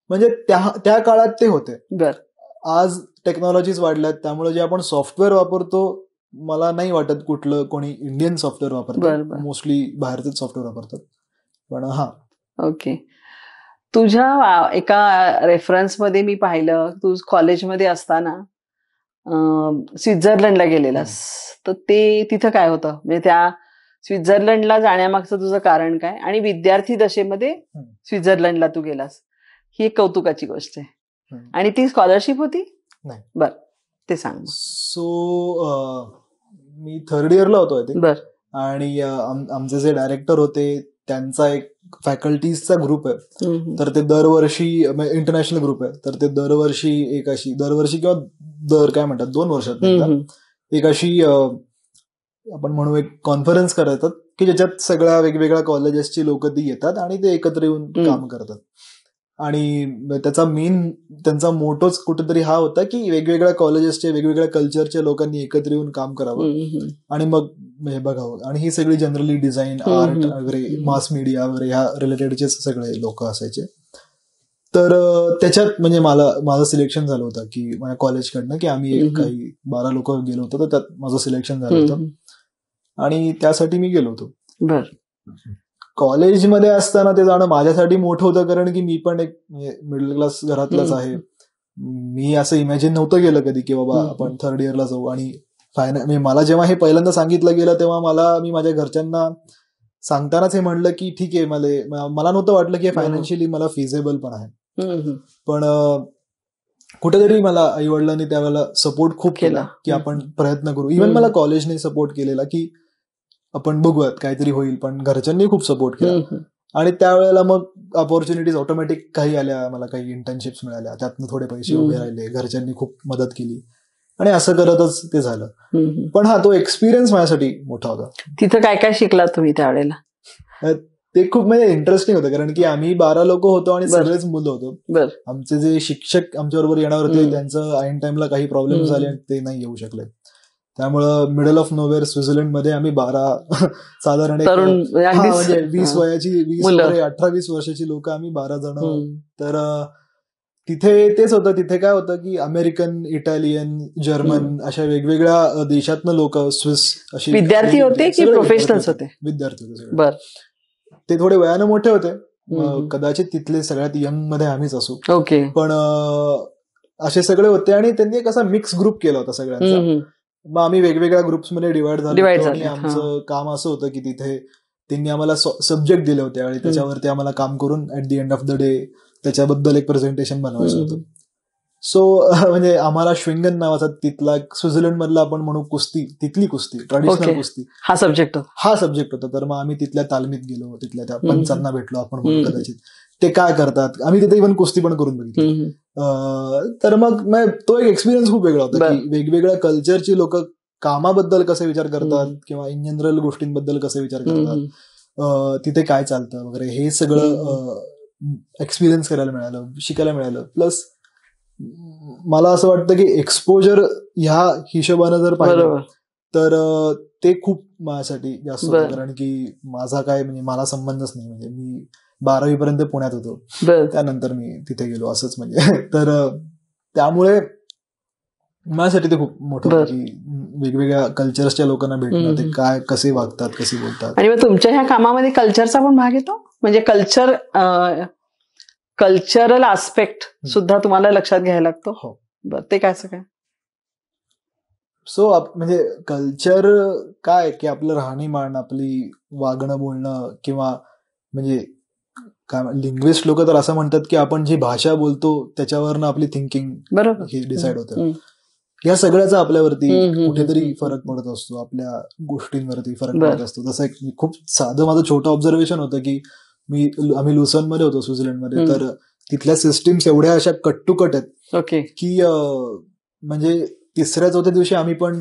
B: म्हणजे त्या काळात ते होते. आज टेक्नॉलॉजीज वाढल्यात त्यामुळे जे आपण सॉफ्टवेअर वापरतो मला नाही वाटत कुठलं कोणी इंडियन सॉफ्टवेअर वापरतात. मोस्टली बाहेरचेच सॉफ्टवेअर वापरतात. पण
A: ओके. तुझ्या एका रेफरन्समध्ये मी पाहिलं तू कॉलेजमध्ये असताना स्वित्झर्लंडला गेलेलास. तर ते तिथं काय होतं म्हणजे त्या स्वित्झर्लंडला जाण्यामागचं तुझं कारण काय आणि विद्यार्थी दशेमध्ये स्वित्झर्लंडला तू गेलास ही एक कौतुकाची गोष्ट आहे. आणि ती स्कॉलरशिप होती?
B: नाही.
A: बर ते सांग.
B: सो मी थर्ड इयरला होतो ते. आणि आमचे जे डायरेक्टर होते त्यांचा एक फॅकल्टीजचा ग्रुप आहे. तर ते दरवर्षी इंटरनॅशनल ग्रुप आहे. तर ते दरवर्षी किंवा काय म्हणतात 2 वर्षात एक अशी आपण म्हणू एक कॉन्फरन्स करतात की ज्याच्यात सगळ्या वेगवेगळ्या कॉलेजेसची लोक ती येतात आणि ते एकत्र येऊन काम करतात. आणि त्यांचा मोटोच कुठेतरी हा होता की वेगवेगळ्या कॉलेजेसचे वेगवेगळ्या कल्चरच्या लोकांनी एकत्र येऊन काम करावं आणि मग बघावं. आणि ही सगळी जनरली डिझाईन, आर्ट वगैरे, मास मीडिया वगैरे ह्या रिलेटेडचे सगळे लोक असायचे. तर त्याच्यात म्हणजे माझं सिलेक्शन झालं होतं की माझ्या कॉलेजकडनं की आम्ही काही 12 लोक गेलो होतो. तर त्यात माझं सिलेक्शन झालं होतं आणि त्यासाठी मी गेलो होतो. कॉलेजमध्ये असताना ते जाणं माझ्यासाठी मोठं होतं कारण की मी पण एक मिडल क्लास घरातलाच आहे. मी असं इमॅजिन नव्हतं केलं कधी की बाबा आपण थर्ड इयरला जाऊ. आणि मला जेव्हा हे पहिल्यांदा सांगितलं गेलं तेव्हा मी माझ्या घरच्यांना सांगतानाच हे म्हणलं की ठीक आहे, मला नव्हतं वाटलं की फायनान्शियली मला फिझेबल पण आहे. पण कुठेतरी मला आई वडिलांनी त्यावेळेला सपोर्ट खूप केला की आपण प्रयत्न करू. इव्हन मला कॉलेजने सपोर्ट केलेला की आपण बघूयात काहीतरी होईल. पण घरच्यांनी खूप सपोर्ट केला. आणि त्यावेळेला मग ऑपॉर्च्युनिटीज ऑटोमॅटिक काही आल्या. मला काही इंटर्नशिप्स मिळाल्या, त्यातनं थोडे पैसे उभे राहिले, घरच्यांनी खूप मदत केली आणि असं करतच ते झालं. पण तो एक्सपिरियन्स माझ्यासाठी मोठा होता.
A: तिथं काय काय शिकलात तुम्ही त्यावेळेला?
B: ते खूप म्हणजे इंटरेस्टिंग होतं कारण की आम्ही 12 लोक होतो आणि सगळेच मुलं होतो. आमचे जे शिक्षक आमच्याबरोबर येणार होते त्यांचं ऐन टाइमला काही प्रॉब्लेम झाले आणि ते नाही येऊ शकले. त्यामुळं मिडल ऑफ नोवेअर स्वित्झर्लंडमध्ये आम्ही 12 साधारण म्हणजे 20 वयाची 18-20 वर्षाची लोक आम्ही 12 जण. तर तिथे तेच होतं. तिथे काय होतं की अमेरिकन, इटालियन, जर्मन अशा वेगवेगळ्या देशातनं लोक, स्विस अशी
A: विद्यार्थी होते की प्रोफेशनल्स होते?
B: विद्यार्थी होते सगळे. ते थोडे वयानं मोठे होते कदाचित तिथले सगळ्यात यंग मध्ये आम्हीच असू,
A: ओके.
B: पण असे सगळे होते आणि त्यांनी एक असा मिक्स ग्रुप केला होता सगळ्यांचा. मग आम्ही वेगवेगळ्या ग्रुप्समध्ये डिवाइड झालो आणि आमचं काम असं होतं की तिथे त्यांनी आम्हाला सब्जेक्ट दिले होते आणि त्याच्यावरती आम्हाला काम करून at the end of the day त्याच्याबद्दल एक प्रेझेंटेशन बनवायचं होतं. सो म्हणजे आम्हाला श्विंगन नावाचा तिथला स्वित्झर्लंड मधला आपण म्हणू कुस्ती, तिथली कुस्ती, ट्रॅडिशनल कुस्ती, हा सब्जेक्ट होता. तर मग आम्ही तिथल्या तालमीत गेलो, तिथल्या त्या पंचांना भेटलो आपण म्हणू कदाचित, ते काय करतात. आम्ही तिथे इव्हन कुस्ती पण करून बघितली. तर मग तो एक एक्सपिरियन्स खूप वेगळा होता की वेगवेगळ्या कल्चरची लोक कामाबद्दल कसे विचार करतात किंवा इन जनरल गोष्टींबद्दल कसे विचार करतात, तिथे काय चालतं वगैरे, हे सगळं एक्सपिरियन्स करायला मिळालं, शिकायला मिळालं. प्लस मला असं वाटतं की एक्सपोजर ह्या हिशोबानं जर पाहिलं तर ते खूप माझ्यासाठी जास्त होतं, कारण की माझा काय म्हणजे मला संबंधच नाही. म्हणजे मी 12वी पर्यंत पुण्यात होतो, त्यानंतर मी तिथे गेलो असंच म्हणजे. तर त्यामुळे माझ्यासाठी ते खूप मोठं होतं की वेगवेगळ्या कल्चर्सच्या लोकांना भेटणं, ते काय कसे वागतात, कसे बोलतात.
A: आणि मग तुमच्या ह्या कामामध्ये कल्चरचा पण भाग येतो, म्हणजे कल्चरल आस्पेक्ट सुद्धा तुम्हाला लक्षात घ्यायला लागतो.
B: हो.
A: बरं, ते काय असं काय?
B: सो म्हणजे कल्चर काय की आपलं राहणीमान, आपली वागणं बोलणं, किंवा म्हणजे काय लिंग्विस्ट लोक तर असं म्हणतात की आपण जी भाषा बोलतो त्याच्यावरनं आपली थिंकिंग हे डिसाईड होतं. या सगळ्याचा आपल्यावरती कुठेतरी फरक पडत असतो, आपल्या गोष्टींवरती फरक पडत असतो. जसं एक खूप साधं माझं छोटं ऑब्झर्वेशन होतं की आम्ही लुसनमध्ये होतो स्वित्झर्लंडमध्ये, तर तिथल्या सिस्टीम्स एवढ्या अशा कट टू कट आहेत की म्हणजे 3ऱ्या-4थ्या दिवशी आम्ही पण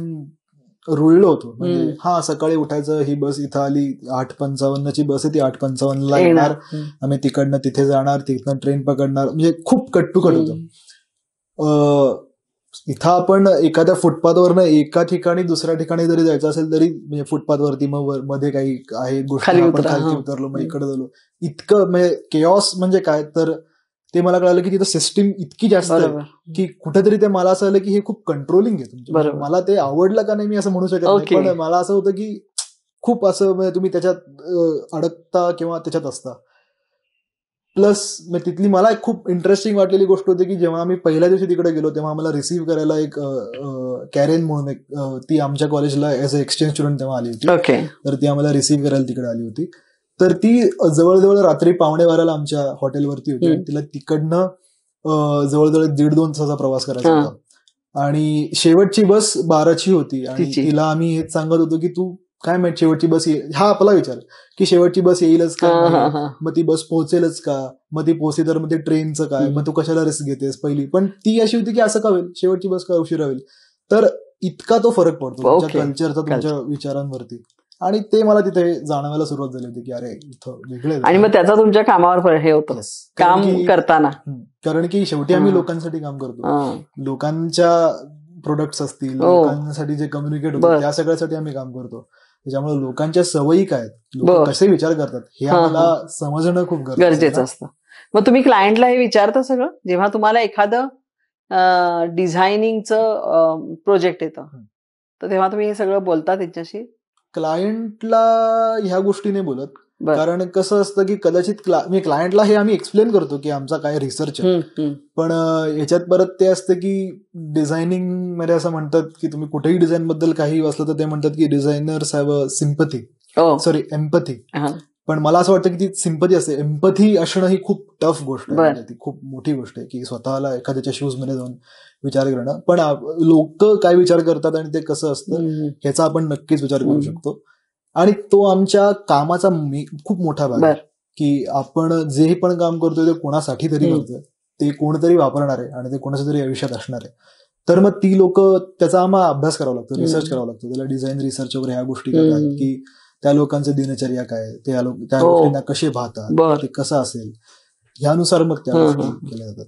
B: रुळलो होतो. म्हणजे सकाळी उठायचं, ही बस इथं आली, 8:55ची बस आहे, ती 8:55ला येणार, आम्ही तिकडनं तिथे जाणार, तिथनं ट्रेन पकडणार, म्हणजे खूप कट टू कट होतं. इथं आपण एखाद्या फुटपाथवरनं एका ठिकाणी दुसऱ्या ठिकाणी जरी जायचं असेल तरी म्हणजे फुटपाथवरती मग मध्ये काही आहे गोष्टी, आपण खाली उतरलो, मग इकडे झालो, इतकं म्हणजे केऑस. म्हणजे काय तर ते मला कळालं की तिथं सिस्टीम इतकी जास्त आहे की कुठेतरी ते मला असं आलं की हे खूप कंट्रोलिंग आहे तुमचं. मला ते आवडलं का नाही मी असं म्हणू शकत नाही, पण मला असं होतं की खूप असं म्हणजे तुम्ही त्याच्यात अडकता किंवा त्याच्यात असता. प्लस तिथली मला एक खूप इंटरेस्टिंग वाटलेली गोष्ट होती की जेव्हा आम्ही पहिल्या दिवशी तिकडे गेलो तेव्हा आम्हाला रिसीव्ह करायला एक कॅरेन म्हणून एक, ती आमच्या कॉलेजला ऍज अ एक्सचेंज स्टुडंट तेव्हा आली होती. तर ती आम्हाला रिसीव्ह करायला तिकडे आली होती. तर ती जवळजवळ रात्री 1:45 आमच्या हॉटेलवरती होती आणि तिला तिकडनं जवळजवळ 1.5-2 तासाचा प्रवास करायचा होता आणि शेवटची बस 12ची होती. आणि तिला आम्ही हेच सांगत होतो की तू काय माहित शेवटची बस येईल, हा आपला विचार की शेवटची बस येईलच का, मग ती बस पोहोचेलच का, मग ती पोहोचली तर मग ते ट्रेनचं काय, मग तू कशाला रिस्क घेतेस पहिली. पण ती अशी होती की असं का होईल, शेवटची बस का उशिरा होईल. तर इतका तो फरक पडतो तुमच्या कल्चरचा, तुमच्या विचारांवरती. आणि ते मला तिथे जाणवायला सुरुवात झाली होती की अरे इथं वेगळे. आणि मग त्याचा तुमच्या कामावर हे होतं काम करताना, कारण की शेवटी आम्ही लोकांसाठी काम करतो, लोकांच्या प्रोडक्ट्स असतील, लोकांसाठी जे कम्युनिकेट होतं त्या सगळ्यासाठी आम्ही काम करतो. त्याच्यामुळे लोकांच्या सवयी काय, लोक कसे विचार करतात हे आम्हाला समजणं खूप गरजेचं असतं.
A: मग तुम्ही क्लायंटला हे विचारता सगळं जेव्हा तुम्हाला एखादं डिझायनिंगचं प्रोजेक्ट येतं, तर तेव्हा तुम्ही हे सगळं बोलता त्याच्याशी?
B: क्लायंटला ह्या गोष्टी नाही बोलत, कारण कसं असतं की कदाचित क्लायंटला हे आम्ही एक्सप्लेन करतो की आमचा काय रिसर्च आहे, पण याच्यात परत ते असतं की डिझायनिंग मध्ये असं म्हणतात की तुम्ही कुठेही डिझाईन बद्दल काही वाचलं तर ते म्हणतात की designers have a sympathy, sorry empathy. पण मला असं वाटतं की ती सिम्पथी असते, एम्पथी असणं ही खूप टफ गोष्ट आहे, ती खूप मोठी गोष्ट आहे की स्वतःला एखाद्याच्या शूज मध्ये जाऊन विचार करणं. पण लोक काय विचार करतात आणि ते कसं असतं ह्याचा आपण नक्कीच विचार करू शकतो. आणि तो आमच्या कामाचा खूप मोठा भाग आहे की आपण जे पण काम करतोय ते कोणासाठी तरी करतोय, ते कोणतरी वापरणार आहे आणि ते कोणाच्या तरी आयुष्यात असणार आहे. तर मग ती लोक, त्याचा आम्हाला अभ्यास करावा लागतो, रिसर्च करावा लागतो, त्याला डिझाईन रिसर्च वगैरे ह्या गोष्टी करतात की त्या लोकांचं दिनचर्या काय, त्या गोष्टींना कसे पाहतात, ते कसं असेल, ह्यानुसार मग त्या गोष्टी केल्या जातात.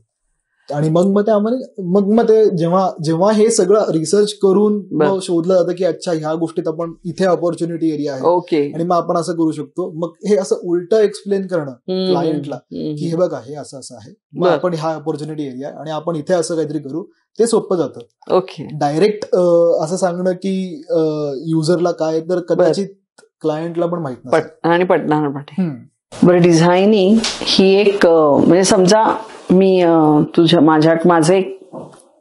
B: आणि मग ते जेव्हा हे सगळं रिसर्च करून मग शोधलं जातं की अच्छा ह्या गोष्टीत आपण इथे ऑपॉर्च्युनिटी एरिया आहे आणि मग आपण असं करू शकतो. मग हे असं उलट एक्सप्लेन करणं क्लायंटला की हे बघा हे असं असं आहे, मग आपण ह्या ऑपॉर्च्युनिटी एरिया आहे आणि आपण इथे असं काहीतरी करू, ते सोपं जातं. डायरेक्ट असं सांगणं की युजरला काय, तर कदाचित क्लायंटला पण माहित नसतं आणि पटणार.
A: बरं, डिझायनिंग ही एक म्हणजे समजा मी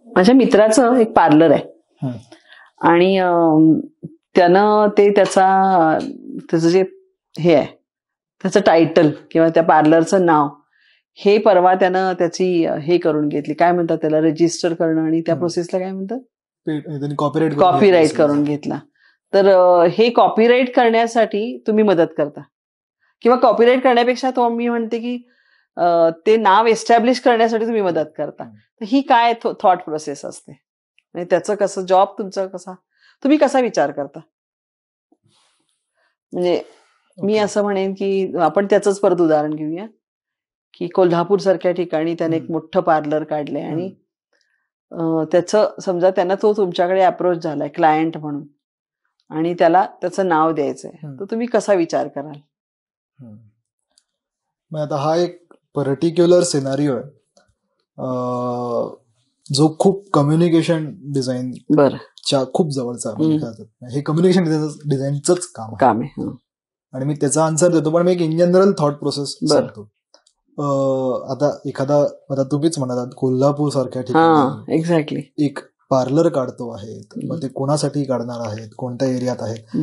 A: माझ्या मित्राचं एक पार्लर आहे
B: हम्म.
A: आणि त्यानं त्याचं जे हे आहे त्याचं टायटल किंवा त्या पार्लरचं नाव हे परवा त्यानं त्याची हे करून घेतली, काय म्हणतात त्याला, रजिस्टर करणं, आणि त्या प्रोसेसला काय म्हणतात,
B: त्यांनी कॉपीराईट
A: कॉपीराईट करून घेतला. तर हे कॉपीराईट करण्यासाठी तुम्ही मदत करता, किंवा कॉपीराईट करण्यापेक्षा तो मी म्हणते की ते नाव एस्टॅब्लिश करण्यासाठी तुम्ही मदत करता. तर ही काय थॉट प्रोसेस असते, म्हणजे त्याचं कसं जॉब तुमचा तुम्ही कसा विचार करता? म्हणजे मी असं म्हणेन की आपण त्याचंच परत उदाहरण घेऊया की कोल्हापूर सारख्या ठिकाणी त्याने एक मोठं पार्लर काढलंय आणि त्याचं समजा त्यांना तो तुमच्याकडे अप्रोच झालाय क्लायंट म्हणून आणि त्याला त्याचं नाव द्यायचंय, तर तुम्ही कसा विचार कराल?
B: आता हा एक पर्टिक्युलर सिनारिओ आहे जो खूप कम्युनिकेशन डिझाईन च्या खूप जवळचा आहे. हे कम्युनिकेशन डिझाईनचंच काम आहे आणि मी त्याचा आन्सर देतो, पण मी एक इन जनरल थॉट प्रोसेस सांगतो. आता तुम्हीच म्हणालात कोल्हापूर सारख्या ठिकाणी
A: एक्झॅक्टली
B: एक पार्लर काढतो आहे, मग ते कोणासाठी काढणार आहेत, कोणत्या एरियात आहेत,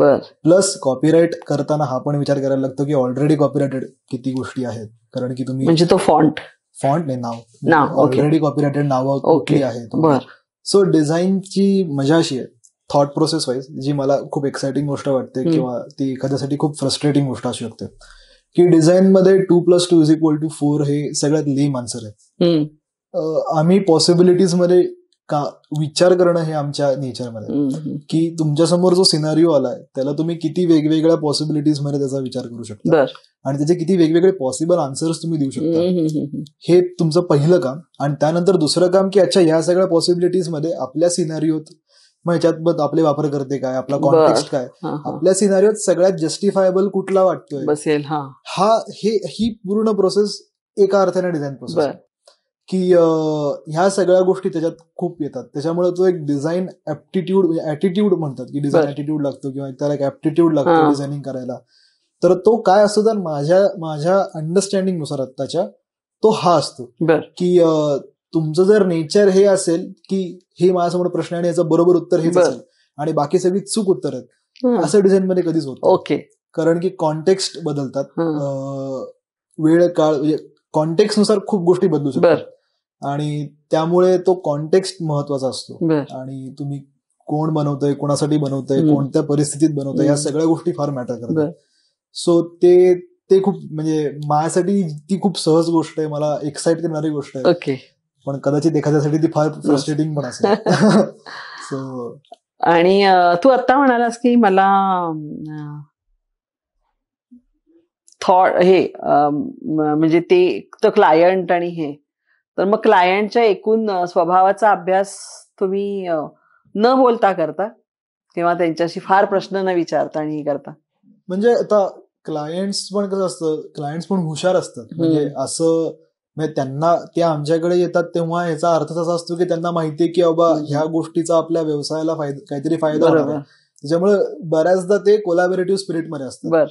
B: प्लस कॉपीराईट करताना हा पण विचार करायला लागतो की ऑलरेडी कॉपीरायटेड किती गोष्टी आहेत, कारण की तुम्ही
A: म्हणजे तो फॉन्ट नाही,
B: नाव ऑलरेडी कॉपीरायटेड नावं कुठली आहेत. सो डिझाईनची मजा अशी आहे थॉट प्रोसेस वाईज, जी मला खूप एक्साइटिंग गोष्ट वाटते किंवा ती एखाद्यासाठी खूप फ्रस्ट्रेटिंग गोष्ट असू शकते, की डिझाईन मध्ये 2+2=4 हे सगळ्यात लेम आन्सर आहे. आम्ही पॉसिबिलिटीज मध्ये का विचार करणं हे आमच्या नेचरमध्ये, की तुमच्यासमोर जो सिनारिओ आलाय त्याला तुम्ही किती वेगवेगळ्या पॉसिबिलिटीज मध्ये त्याचा विचार करू शकता आणि त्याचे किती वेगवेगळे पॉसिबल आन्सर्स तुम्ही देऊ शकता, हे तुमचं पहिलं काम. आणि त्यानंतर दुसरं काम की अच्छा ह्या सगळ्या पॉसिबिलिटीज मध्ये आपल्या सिनारिओत मग ह्याच्यात आपले वापरकर्ते काय, आपला कॉन्टेक्स्ट काय, आपल्या सिनारिओत सगळ्यात जस्टिफायबल कुठला वाटतोय
A: बसेल,
B: ही पूर्ण प्रोसेस एका अर्थाने डिझाईन प्रोसेस की ह्या सगळ्या गोष्टी त्याच्यात खूप येतात. त्याच्यामुळे तो एक डिझाईन ऍटिट्यूड म्हणतात की डिझाईन ऍटिट्यूड लागतो किंवा त्याला एक ऍप्टिट्यूड लागतो डिझायनिंग करायला. तर तो काय असतो, तर माझ्या अंडरस्टँडिंग नुसार आत्ताच्या तो हा असतो की तुमचं जर नेचर हे असेल की हे माझ्यासमोर प्रश्न आणि याचं बरोबर उत्तर हेच असेल आणि बाकी सगळी चूक उत्तर आहेत, असं डिझाईन मध्ये कधीच होत. कारण की कॉन्टेक्स्ट बदलतात, वेळ काळ म्हणजे कॉन्टेक्स्ट नुसार खूप गोष्टी बदलू शकतात आणि त्यामुळे तो कॉन्टेक्स्ट महत्वाचा असतो. आणि तुम्ही कोण बनवतंय, कोणासाठी बनवतंय, कोणत्या परिस्थितीत बनवतंय, या सगळ्या गोष्टी फार मॅटर करतात. सो ते खूप म्हणजे माझ्यासाठी ती खूप सहज गोष्ट आहे, मला एक्साइट करणारी गोष्ट आहे, पण कदाचित एखाद्यासाठी ती फार फ्रस्ट्रेटिंग पण असेल. सो
A: आणि तू आता म्हणालास की मला थॉट हे म्हणजे ते तर क्लायंट आणि हे, तर मग क्लायंटच्या एकूण स्वभावाचा अभ्यास तुम्ही न बोलता करता किंवा त्यांच्याशी फार प्रश्न न विचारता आणि हे करता?
B: म्हणजे आता क्लायंट्स पण कसं असतं, क्लायंट्स पण हुशार असतात, म्हणजे असं म्हणजे त्यांना ते आमच्याकडे येतात तेव्हा ह्याचा अर्थ असा असतो की त्यांना माहितीये की बाबा ह्या गोष्टीचा आपल्या व्यवसायाला काहीतरी फायदा होणार आहे. त्याच्यामुळे बऱ्याचदा ते कोलॅबोरेटिव्ह स्पिरिटमध्ये असतात.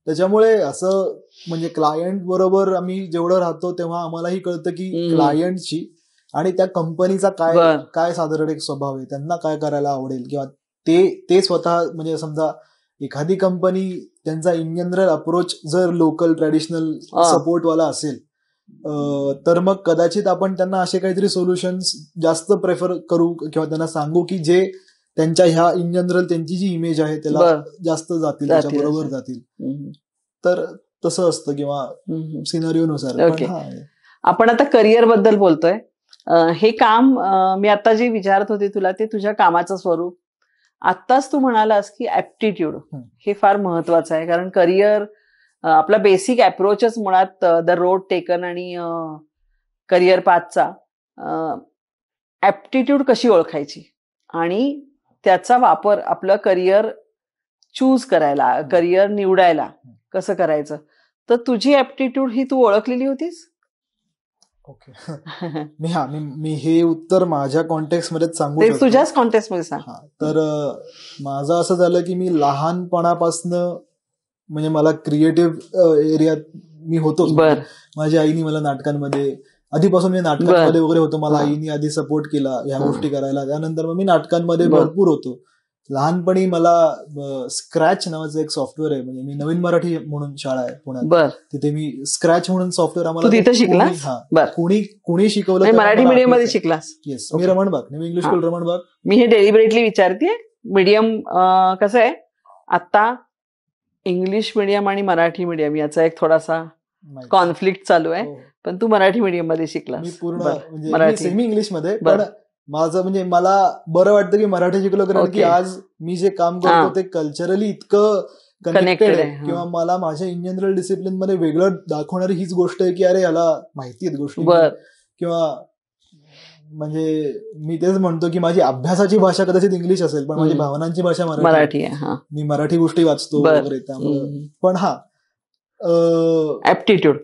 B: त्याच्यामुळे असं म्हणजे क्लायंट बरोबर आम्ही जेवढं राहतो तेव्हा आम्हालाही कळतं की क्लायंटची आणि त्या कंपनीचा काय साधारण एक स्वभाव आहे, त्यांना काय करायला आवडेल, किंवा ते स्वतः म्हणजे समजा एखादी कंपनी त्यांचा इन जनरल अप्रोच जर लोकल ट्रॅडिशनल सपोर्टवाला असेल तर मग कदाचित आपण त्यांना असे काहीतरी सोल्युशन्स जास्त प्रेफर करू किंवा त्यांना सांगू की जे त्यांच्या ह्या इन जनरल त्यांची जी इमेज आहे त्याला जास्त जातील, त्याच्याबरोबर जातील. तर तसं असतं किंवा सिनारिओनुसार.
A: आपण आता करिअर बद्दल बोलतोय. हे काम मी आता जे विचारत होते तुला ते तुझ्या कामाचं स्वरूप. आत्ताच तू म्हणालास की ऍप्टिट्यूड हे फार महत्वाचं आहे, कारण करिअर आपला बेसिक अप्रोचच मुळात द रोड टेकन आणि करिअर पाथचा ऍप्टिट्यूड कशी ओळखायची आणि त्याचा वापर आपलं करिअर चूज करायला, करिअर निवडायला कसं करायचं. तर तुझी ऍप्टिट्यूड ही तू ओळखलेली होतीस?
B: ओके. मी हे उत्तर माझ्या कॉन्टेक्स्ट मध्ये सांगू शकतो.
A: तुझ्याच कॉन्टेक्स्ट मध्ये सांग.
B: तर माझं असं झालं की मी लहानपणापासनं म्हणजे मला क्रिएटिव्ह एरियात मी होतोच.
A: बर
B: माझ्या आईनी मला नाटकांमध्ये, आधीपासून मी नाटकांमध्ये वगैरे होतो, मला आईनी आधी सपोर्ट केला ह्या गोष्टी करायला. त्यानंतर मग मी नाटकांमध्ये भरपूर होतो. लहानपणी मला स्क्रॅच नावाचं एक सॉफ्टवेअर आहे, म्हणजे मी नवीन मराठी म्हणून शाळा आहे पुण्यात,
A: बर
B: तिथे मी स्क्रॅच म्हणून सॉफ्टवेअर
A: तू तिथे शिकलास?
B: कोणी शिकवलं,
A: मराठी मीडियम मध्ये शिकलास?
B: येस, मी Ramanbag, new English school Ramanbag.
A: मी हे डेलिबरेटली विचारते. मीडियम कसं आहे आता, इंग्लिश मीडियम आणि मराठी मीडियम याचा एक थोडासा कॉन्फ्लिक्ट चालू आहे, पण तू मराठी मीडियम मध्ये शिकलास?
B: मी पूर्ण म्हणजे सेमी इंग्लिश मध्ये, पण माझं म्हणजे मला बरं वाटतं की मराठी शिकलो, कारण की आज मी जे काम करतो ते कल्चरली इतकं कनेक्टेड आहे, किंवा मला माझ्या इन जनरल डिसिप्लिन मध्ये वेगळं दाखवणारी हीच गोष्ट आहे की अरे याला माहिती आहेत गोष्टी, किंवा म्हणजे मी तेच म्हणतो की माझी अभ्यासाची भाषा कदाचित इंग्लिश असेल, पण माझी भावनांची भाषा मराठी आहे. मी मराठी गोष्टी वाचतो वगैरे, त्यामुळे पण ऍप्टिट्यूड.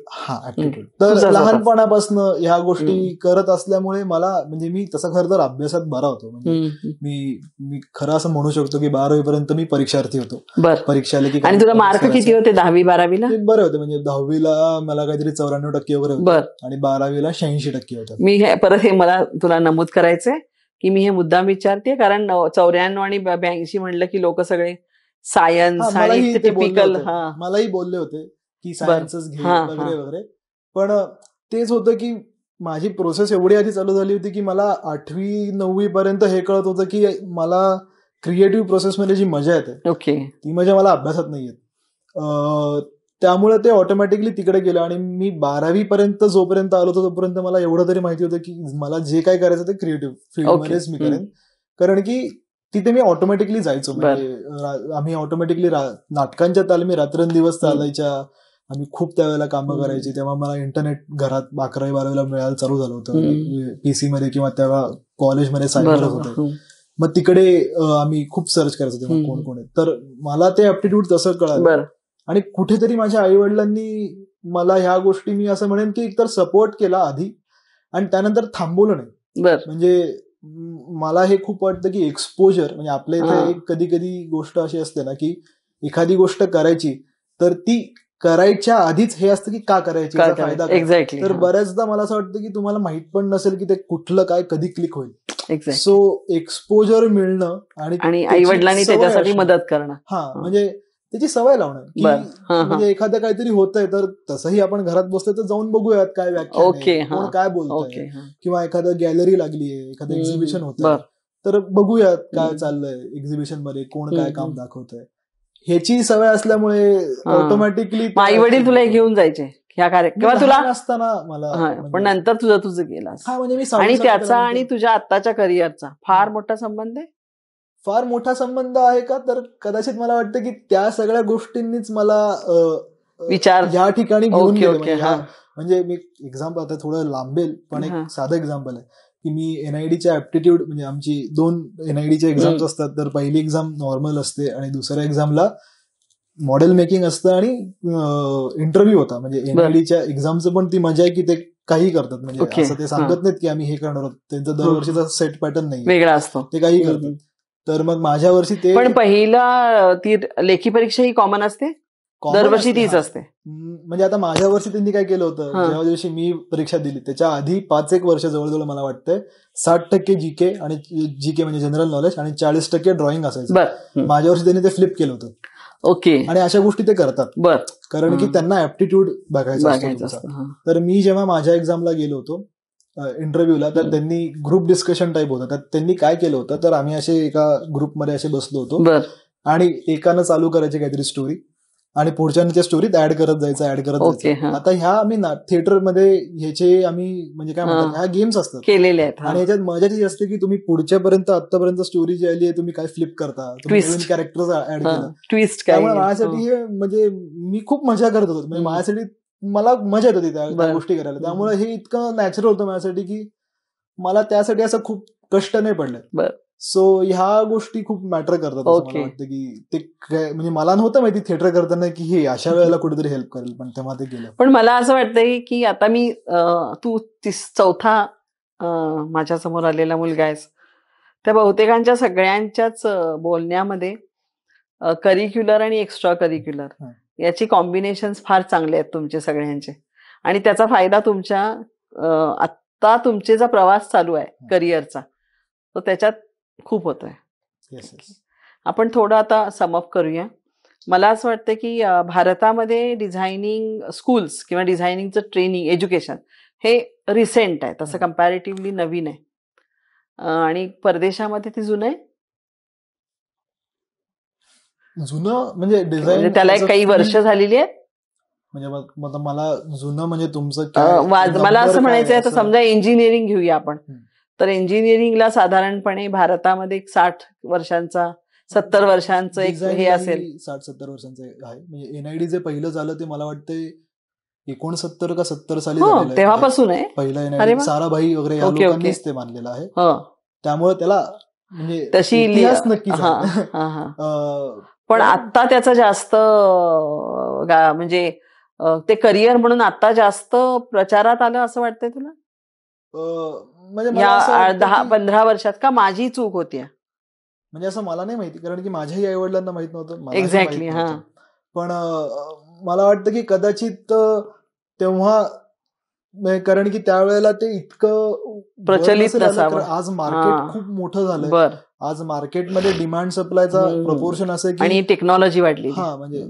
B: तर लहानपणापासून ह्या गोष्टी करत असल्यामुळे मला, म्हणजे मी तसा खरं तर अभ्यासात बरा होतो. म्हणजे मी खरं असं म्हणू शकतो की 12वी पर्यंत मी परीक्षार्थी होतो. परीक्षा आली की.
A: आणि तुला मार्क किती होते 10वी-12वीला?
B: बरे होते, म्हणजे 10वीला मला काहीतरी 94% वगैरे होते, आणि 12वीला 86% होते.
A: मी परत हे मला तुला नमूद करायचंय की मी हे मुद्दाम विचारते, कारण 94 आणि 82 म्हणलं की लोक सगळे सायन्स आणि टिपिकल.
B: मलाही बोलले होते की सायन्सच घे वगैरे वगैरे, पण तेच होतं की माझी प्रोसेस एवढी आधी चालू झाली होती की मला 8वी-9वी पर्यंत हे कळत होतं की मला क्रिएटिव्ह प्रोसेसमध्ये जी मजा येते ती मजा मला अभ्यासात नाही येत. त्यामुळे ते ऑटोमॅटिकली तिकडे गेलं, आणि मी 12वी पर्यंत जोपर्यंत आलो होतो तोपर्यंत मला एवढं तरी माहिती होतं की मला जे काय करायचं ते क्रिएटिव्ह फील्डमध्येच मी करेन, कारण की तिथे मी ऑटोमॅटिकली जायचो. म्हणजे आम्ही ऑटोमॅटिकली नाटकांच्या तालमी रात्रंदिवस चालायच्या, आम्ही खूप त्यावेळेला कामं करायची. तेव्हा मला इंटरनेट घरात 11वी-12वीला मिळायला चालू झालं होतं पीसी मध्ये, किंवा तेव्हा कॉलेजमध्ये सायबर होते, मग तिकडे आम्ही खूप सर्च करायचो तेव्हा कोण कोण आहे. तर मला ते ऍप्टिट्यूड तसं कळालं, आणि कुठेतरी माझ्या आईवडिलांनी मला ह्या गोष्टी, मी असं म्हणेन की एकतर सपोर्ट केला आधी, आणि त्यानंतर थांबवलं नाही. म्हणजे मला हे खूप वाटतं की एक्सपोजर, म्हणजे आपल्या इथे एक कधी कधी गोष्ट अशी असते ना की एखादी गोष्ट करायची तर ती करायच्या आधीच हे असतं की का करायची, फायदा काय. तर बऱ्याचदा मला असं वाटतं की तुम्हाला माहित पण नसेल की ते कुठलं काय कधी क्लिक होईल. सो एक्सपोजर मिळणं आणि
A: आई वडिलांनी त्याच्यासाठी मदत करणं,
B: म्हणजे त्याची सवय लावणं, की म्हणजे एखादं काहीतरी होतंय तर तसंही आपण घरात बसलोय तर जाऊन बघूयात काय व्याख्या, कोण काय बोलतंय, किंवा एखादं गॅलरी लागलीये, एखादं एक्झिबिशन होतंय तर बघूयात काय चाललंय एक्झिबिशन मध्ये, कोण काय काम दाखवतंय. ह्याची सवय असल्यामुळे ऑटोमॅटिकली
A: आई वडील तुला घेऊन जायचे ह्या कार्यक्रम, किंवा तुला
B: असताना मला,
A: पण नंतर तुझं केलास.
B: म्हणजे मी
A: आणि त्याचा आणि तुझ्या आत्ताच्या करिअरचा फार मोठा संबंध आहे.
B: फार मोठा संबंध आहे का, तर कदाचित मला वाटतं की त्या सगळ्या गोष्टींनीच मला विचार या ठिकाणी घेऊन गेले. म्हणजे मी एक्झाम्पल, आता थोडं लांबेल पण एक साधं एक्झाम्पल आहे की मी एनआयडीच्या ऍप्टिट्यूड, म्हणजे आमची 2 एनआयडीच्या एक्झाम्स असतात, तर पहिली एक्झाम नॉर्मल असते आणि दुसऱ्या एक्झामला मॉडेल मेकिंग असतं आणि इंटरव्ह्यू होता. म्हणजे एनआयडीच्या एक्झामचं पण ती मजा आहे की ते काही करतात, म्हणजे असं ते सांगत नाहीत की आम्ही हे करणार आहोत, त्यांचा दरवर्षीचा सेट पॅटर्न नाही, वेगळा असतो, ते काही करतात. तर मग माझ्या वर्षी ते,
A: पण पहिला ती लेखी परीक्षा ही कॉमन असते, दरवर्षी तीच असते.
B: म्हणजे आता माझ्या वर्षी त्यांनी काय केलं होतं, ज्या दिवशी मी परीक्षा दिली त्याच्या आधी 5-1 वर्ष जवळजवळ मला वाटतंय 60% जीके, आणि जीके म्हणजे जनरल नॉलेज, आणि 40% ड्रॉइंग असायचं. माझ्या वर्षी त्यांनी ते फ्लिप केलं होतं. आणि अशा गोष्टी ते करतात, कारण की त्यांना ऍप्टिट्यूड बघायचा असतो. तर मी जेव्हा माझ्या एक्झामला गेलो होतो इंटरव्ह्यूला, तर त्यांनी ग्रुप डिस्कशन टाईप होतं. तर त्यांनी काय केलं होतं, तर आम्ही असे एका ग्रुपमध्ये असे बसलो होतो, आणि एकानं चालू करायची काहीतरी स्टोरी, आणि पुढच्या स्टोरीत ऍड करत जायचं. आता ह्या आम्ही थिएटरमध्ये ह्याचे आम्ही म्हणजे काय म्हणतात, ह्या गेम्स असतात केलेले आहेत, आणि ह्याच्यात मजा जी असते की तुम्ही पुढच्यापर्यंत आतापर्यंत स्टोरी जी आली आहे तुम्ही काय फ्लिप करता, तुम्ही नवीन कॅरेक्टर्स ऍड केलं. त्यामुळे माझ्यासाठी हे म्हणजे मी खूप मजा करत होतो, म्हणजे माझ्यासाठी मला मजा येत होती त्या गोष्टी करायला. त्यामुळे हे इतकं नॅचरल होतं माझ्यासाठी की मला त्यासाठी असं खूप कष्ट नाही पडले. सो ह्या गोष्टी खूप मॅटर करतात. मला वाटतं की ते म्हणजे मला नव्हतं माहिती थिएटर करताना की हे अशा वेळेला कुठेतरी हेल्प करेल, पण तेव्हा ते गेलं.
A: पण मला असं वाटतंय की आता मी तू 4था माझ्या समोर आलेला मुलगा आहेस, त्या बहुतेकांच्या सगळ्यांच्याच बोलण्यामध्ये करिक्युलर आणि एक्स्ट्रा करिक्युलर याची कॉम्बिनेशन्स फार चांगले आहेत तुमचे सगळ्यांचे, आणि त्याचा फायदा तुमच्या आत्ता तुमचे जो प्रवास चालू आहे करिअरचा तो त्याच्यात खूप होतोय.
B: Yes yes.
A: आपण थोडं आता समअप करूया. मला असं वाटतं की भारतामध्ये डिझायनिंग स्कूल्स किंवा डिझायनिंगचं ट्रेनिंग एज्युकेशन हे रिसेंट आहे, तसं कम्पॅरेटिव्हली नवीन आहे. आणि परदेशामध्ये ते जुनं आहे,
B: जुनं म्हणजे
A: म्हणजे
B: डिझाईन
A: त्याला एक काही वर्ष झालेली आहेत.
B: म्हणजे मला जुनं म्हणजे तुमचं काय
A: मला असं
B: number
A: म्हणायचं
B: काय
A: आहे, तर
B: असं?
A: समजा इंजिनिअरिंग घेऊया आपण, तर इंजिनिअरिंगला साधारणपणे भारतामध्ये एक 60 वर्षांचा 70 वर्षांचं एक हे असेल.
B: 60-70 वर्षांचं आहे. म्हणजे NID जे पहिलं झालं ते मला वाटतं 69 का 70 साली
A: हो,
B: झालेलं आहे.
A: तेव्हापासून आहे.
B: पहिलं
A: अरे
B: NID
A: वा.
B: साराभाई वगैरे या
A: ओके, ओके.
B: लोकांनीच ते मानलेलं आहे.
A: हं.
B: त्यामुळे त्याला म्हणजे
A: तशी
B: इतिहास नक्कीच
A: हा
B: आहे.
A: हा हा.
B: अं,
A: पण
B: पण
A: आता त्याचं जास्त म्हणजे ते करिअर म्हणून आता जास्त प्रचारात आलं असं वाटतंय तुला
B: म्हणजे मला असं
A: या
B: वाटतं
A: 10-15 वर्षात, का माझी चूक होती?
B: म्हणजे असं मला नाही माहिती, कारण की माझ्याही आई वडिलांना माहित नव्हतं, मलाही
A: एक्झॅक्टली.
B: माहित
A: हा.
B: नव्हतं. पण मला वाटतं की कदाचित तेव्हा कारण की त्यावेळेला ते इतकं वर
A: प्रचलित
B: नसेल आलं,
A: नसावं.
B: कारण आज मार्केट
A: हा.
B: खूप मोठं झालंय.
A: बर.
B: आज मार्केटमध्ये डिमांड सप्लायचा प्रपोर्शन असं आहे
A: आणि
B: की
A: टेक्नॉलॉजी वाढली.
B: हा म्हणजे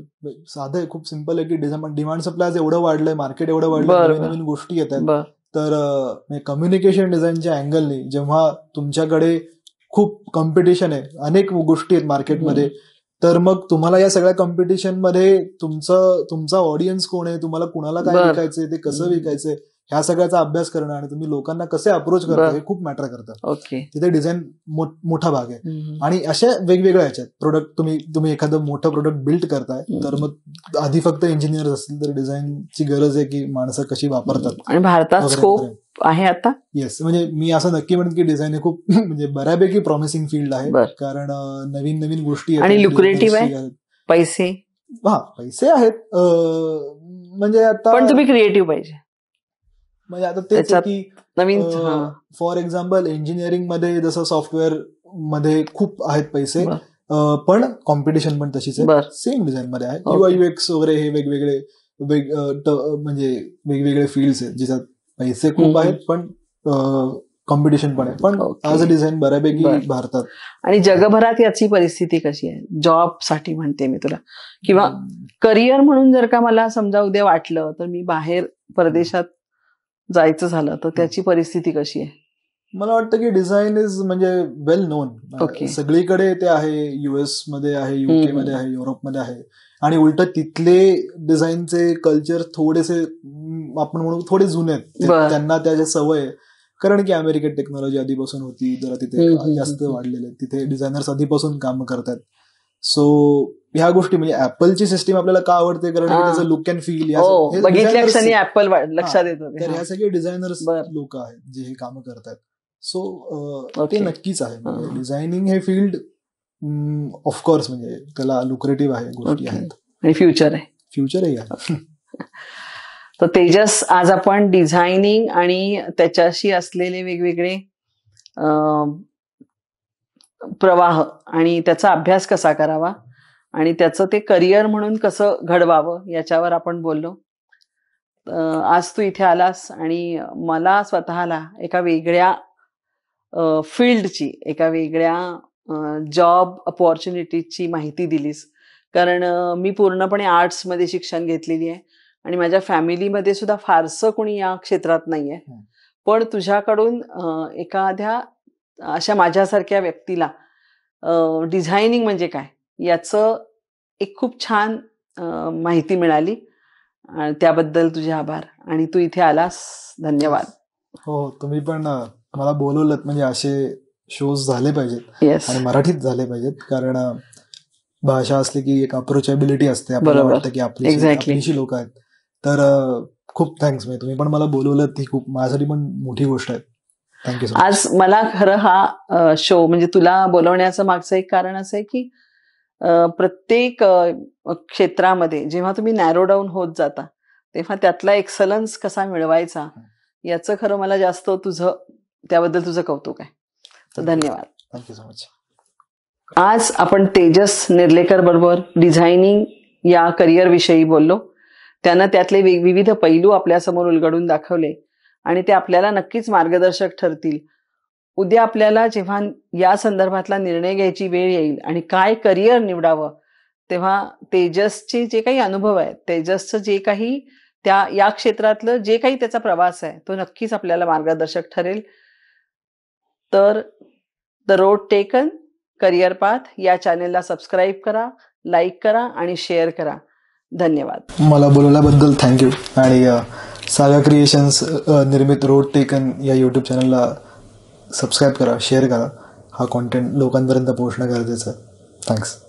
B: साधं आहे, खूप सिम्पल आहे की डिमांड सप्लाय आज एवढं वाढलंय, मार्केट एवढं वाढलंय, नवीन नवीन गोष्टी येत आहेत. तर कम्युनिकेशन डिझाईनच्या अँगलनी जेव्हा तुमच्याकडे खूप कॉम्पिटिशन आहे, अनेक गोष्टी आहेत मार्केटमध्ये, तर मग तुम्हाला या सगळ्या कॉम्पिटिशन मध्ये तुमचा ऑडियन्स कोण आहे, तुम्हाला कुणाला काय विकायचंय, ते कसं विकायचंय, ह्या सगळ्याचा अभ्यास करणं आणि तुम्ही लोकांना कसे अप्रोच करता हे खूप मॅटर करतं.
A: ओके.
B: तिथे डिझाईन मोठा भाग आहे. आणि अशा वेगवेगळ्या ह्याच्यात प्रोडक्ट तुम्ही एखादं मोठं प्रोडक्ट बिल्ड करताय, तर मग आधी फक्त इंजिनियर असतील तर डिझाईनची गरज आहे की माणसं कशी वापरतात.
A: आणि भारतात स्कोप आहे आता.
B: येस, म्हणजे मी असं नक्की म्हणेन की डिझाईन हे खूप म्हणजे बऱ्यापैकी प्रॉमिसिंग फील्ड आहे, कारण नवीन नवीन गोष्टी
A: आणि लुक्रेटिव्ह आहे. पैसे
B: आहेत. म्हणजे आता
A: पण तुम्ही क्रिएटिव्ह पाहिजे.
B: म्हणजे आता तेच की नवीन फॉर एक्झाम्पल इंजिनिअरिंग मध्ये जसं सॉफ्टवेअर मध्ये खूप आहेत पैसे, पण कॉम्पिटिशन पण तशीच आहे. सेम डिझाईन मध्ये आहे. UI UX वगैरे हे वेगवेगळे म्हणजे वेगवेगळे फील्ड्स आहेत ज्याच्यात पैसे खूप आहेत पण कॉम्पिटिशन पण आहे. पण आज डिझाईन बऱ्यापैकी भारतात
A: आणि जगभरात याची परिस्थिती कशी आहे जॉब साठी म्हणते मी तुला, किंवा करिअर म्हणून जर का मला समजा उद्या वाटलं तर मी बाहेर परदेशात जायचं झालं तर त्याची परिस्थिती कशी आहे?
B: मला वाटतं की डिझाईन इज म्हणजे वेल नोन, सगळीकडे ते आहे. US मध्ये आहे, UK मध्ये आहे, युरोपमध्ये आहे. आणि उलट तिथले डिझाईनचे कल्चर थोडेसे आपण म्हणू थोडे जुने आहेत, त्यांना त्याच्या सवय आहे. कारण की अमेरिकेत टेक्नॉलॉजी आधीपासून होती, जरा तिथे जास्त वाढलेले, तिथे डिझायनर्स आधीपासून काम करतात. सो ह्या गोष्टी म्हणजे ऍपलची सिस्टीम आपल्याला का आवडते, कारण त्याचं लुक अँड फील
A: बघितल्या क्षणी ऍपल लक्षात येतं.
B: तर ह्या सगळे डिझायनर्स लोक आहेत जे हे काम करतात. सो ते नक्कीच आहे. डिझायनिंग हे फील्ड ऑफकोर्स म्हणजे त्याला लुक्रेटिव्ह आहे, गोष्टी आहेत
A: आणि फ्युचरही
B: आहे.
A: तर तेजस, आज आपण डिझायनिंग आणि त्याच्याशी असलेले वेगवेगळे प्रवाह आणि त्याचा अभ्यास कसा करावा आणि त्याचं ते करिअर म्हणून कसं घडवावं याच्यावर आपण बोललो. आज तू इथे आलास आणि मला स्वतःला एका वेगळ्या फील्डची, एका वेगळ्या जॉब अपॉर्च्युनिटीची माहिती दिलीस. कारण मी पूर्णपणे आर्ट्समध्ये शिक्षण घेतलेली आहे आणि माझ्या फॅमिलीमध्ये सुद्धा फारसं कोणी या क्षेत्रात नाहीये. पण तुझ्याकडून एखाद्या अशा माझ्यासारख्या व्यक्तीला डिझायनिंग म्हणजे काय याचं एक खूप छान माहिती मिळाली. त्याबद्दल तुझे आभार आणि तू इथे आलास, धन्यवाद.
B: हो, तुम्ही पण मला बोलवलं, म्हणजे असे शोज झाले पाहिजेत आणि मराठीत झाले पाहिजेत, कारण भाषा असली की एक अप्रोचॅबिलिटी असते, आपल्याला वाटतं की आपलीशी लोक आहेत. तर खूप थँक्स, म्हणजे तुम्ही पण मला बोलवलं, ती खूप माझ्यासाठी पण मोठी गोष्ट आहे. थँक्यू.
A: आज मला खरं हा शो म्हणजे तुला बोलवण्याचं मागचं एक कारण असं आहे की प्रत्येक क्षेत्रामध्ये जेव्हा तुम्ही नॅरो डाऊन होत जाता तेव्हा त्यातला एक्सलन्स कसा मिळवायचा याचं खरं मला जास्त त्याबद्दल तुझं कौतुक आहे. तर धन्यवाद.
B: Thank you so much.
A: आज आपण तेजस नेर्लेकर बरोबर डिझायनिंग या करिअरविषयी बोललो. त्यानं त्यातले विविध पैलू आपल्यासमोर उलगडून दाखवले आणि ते आपल्याला नक्कीच मार्गदर्शक ठरतील. उद्या आपल्याला जेव्हा या संदर्भातला निर्णय घ्यायची वेळ येईल आणि काय करिअर निवडावं, तेव्हा तेजसचे जे काही अनुभव आहेत, तेजसचं जे काही या क्षेत्रातलं जे काही त्याचा प्रवास आहे, तो नक्कीच आपल्याला मार्गदर्शक ठरेल. तर the road taken career path या चॅनेलला सबस्क्राईब करा, लाईक करा आणि शेअर करा. धन्यवाद.
B: मला बोलवल्याबद्दल थँक्यू. आणि सागा क्रिएशन्स निर्मित रोड टेकन या यूट्यूब चॅनलला सबस्क्राईब करा, शेअर करा. हा कॉन्टेंट लोकांपर्यंत पोहोचणं गरजेचं आहे. थँक्स.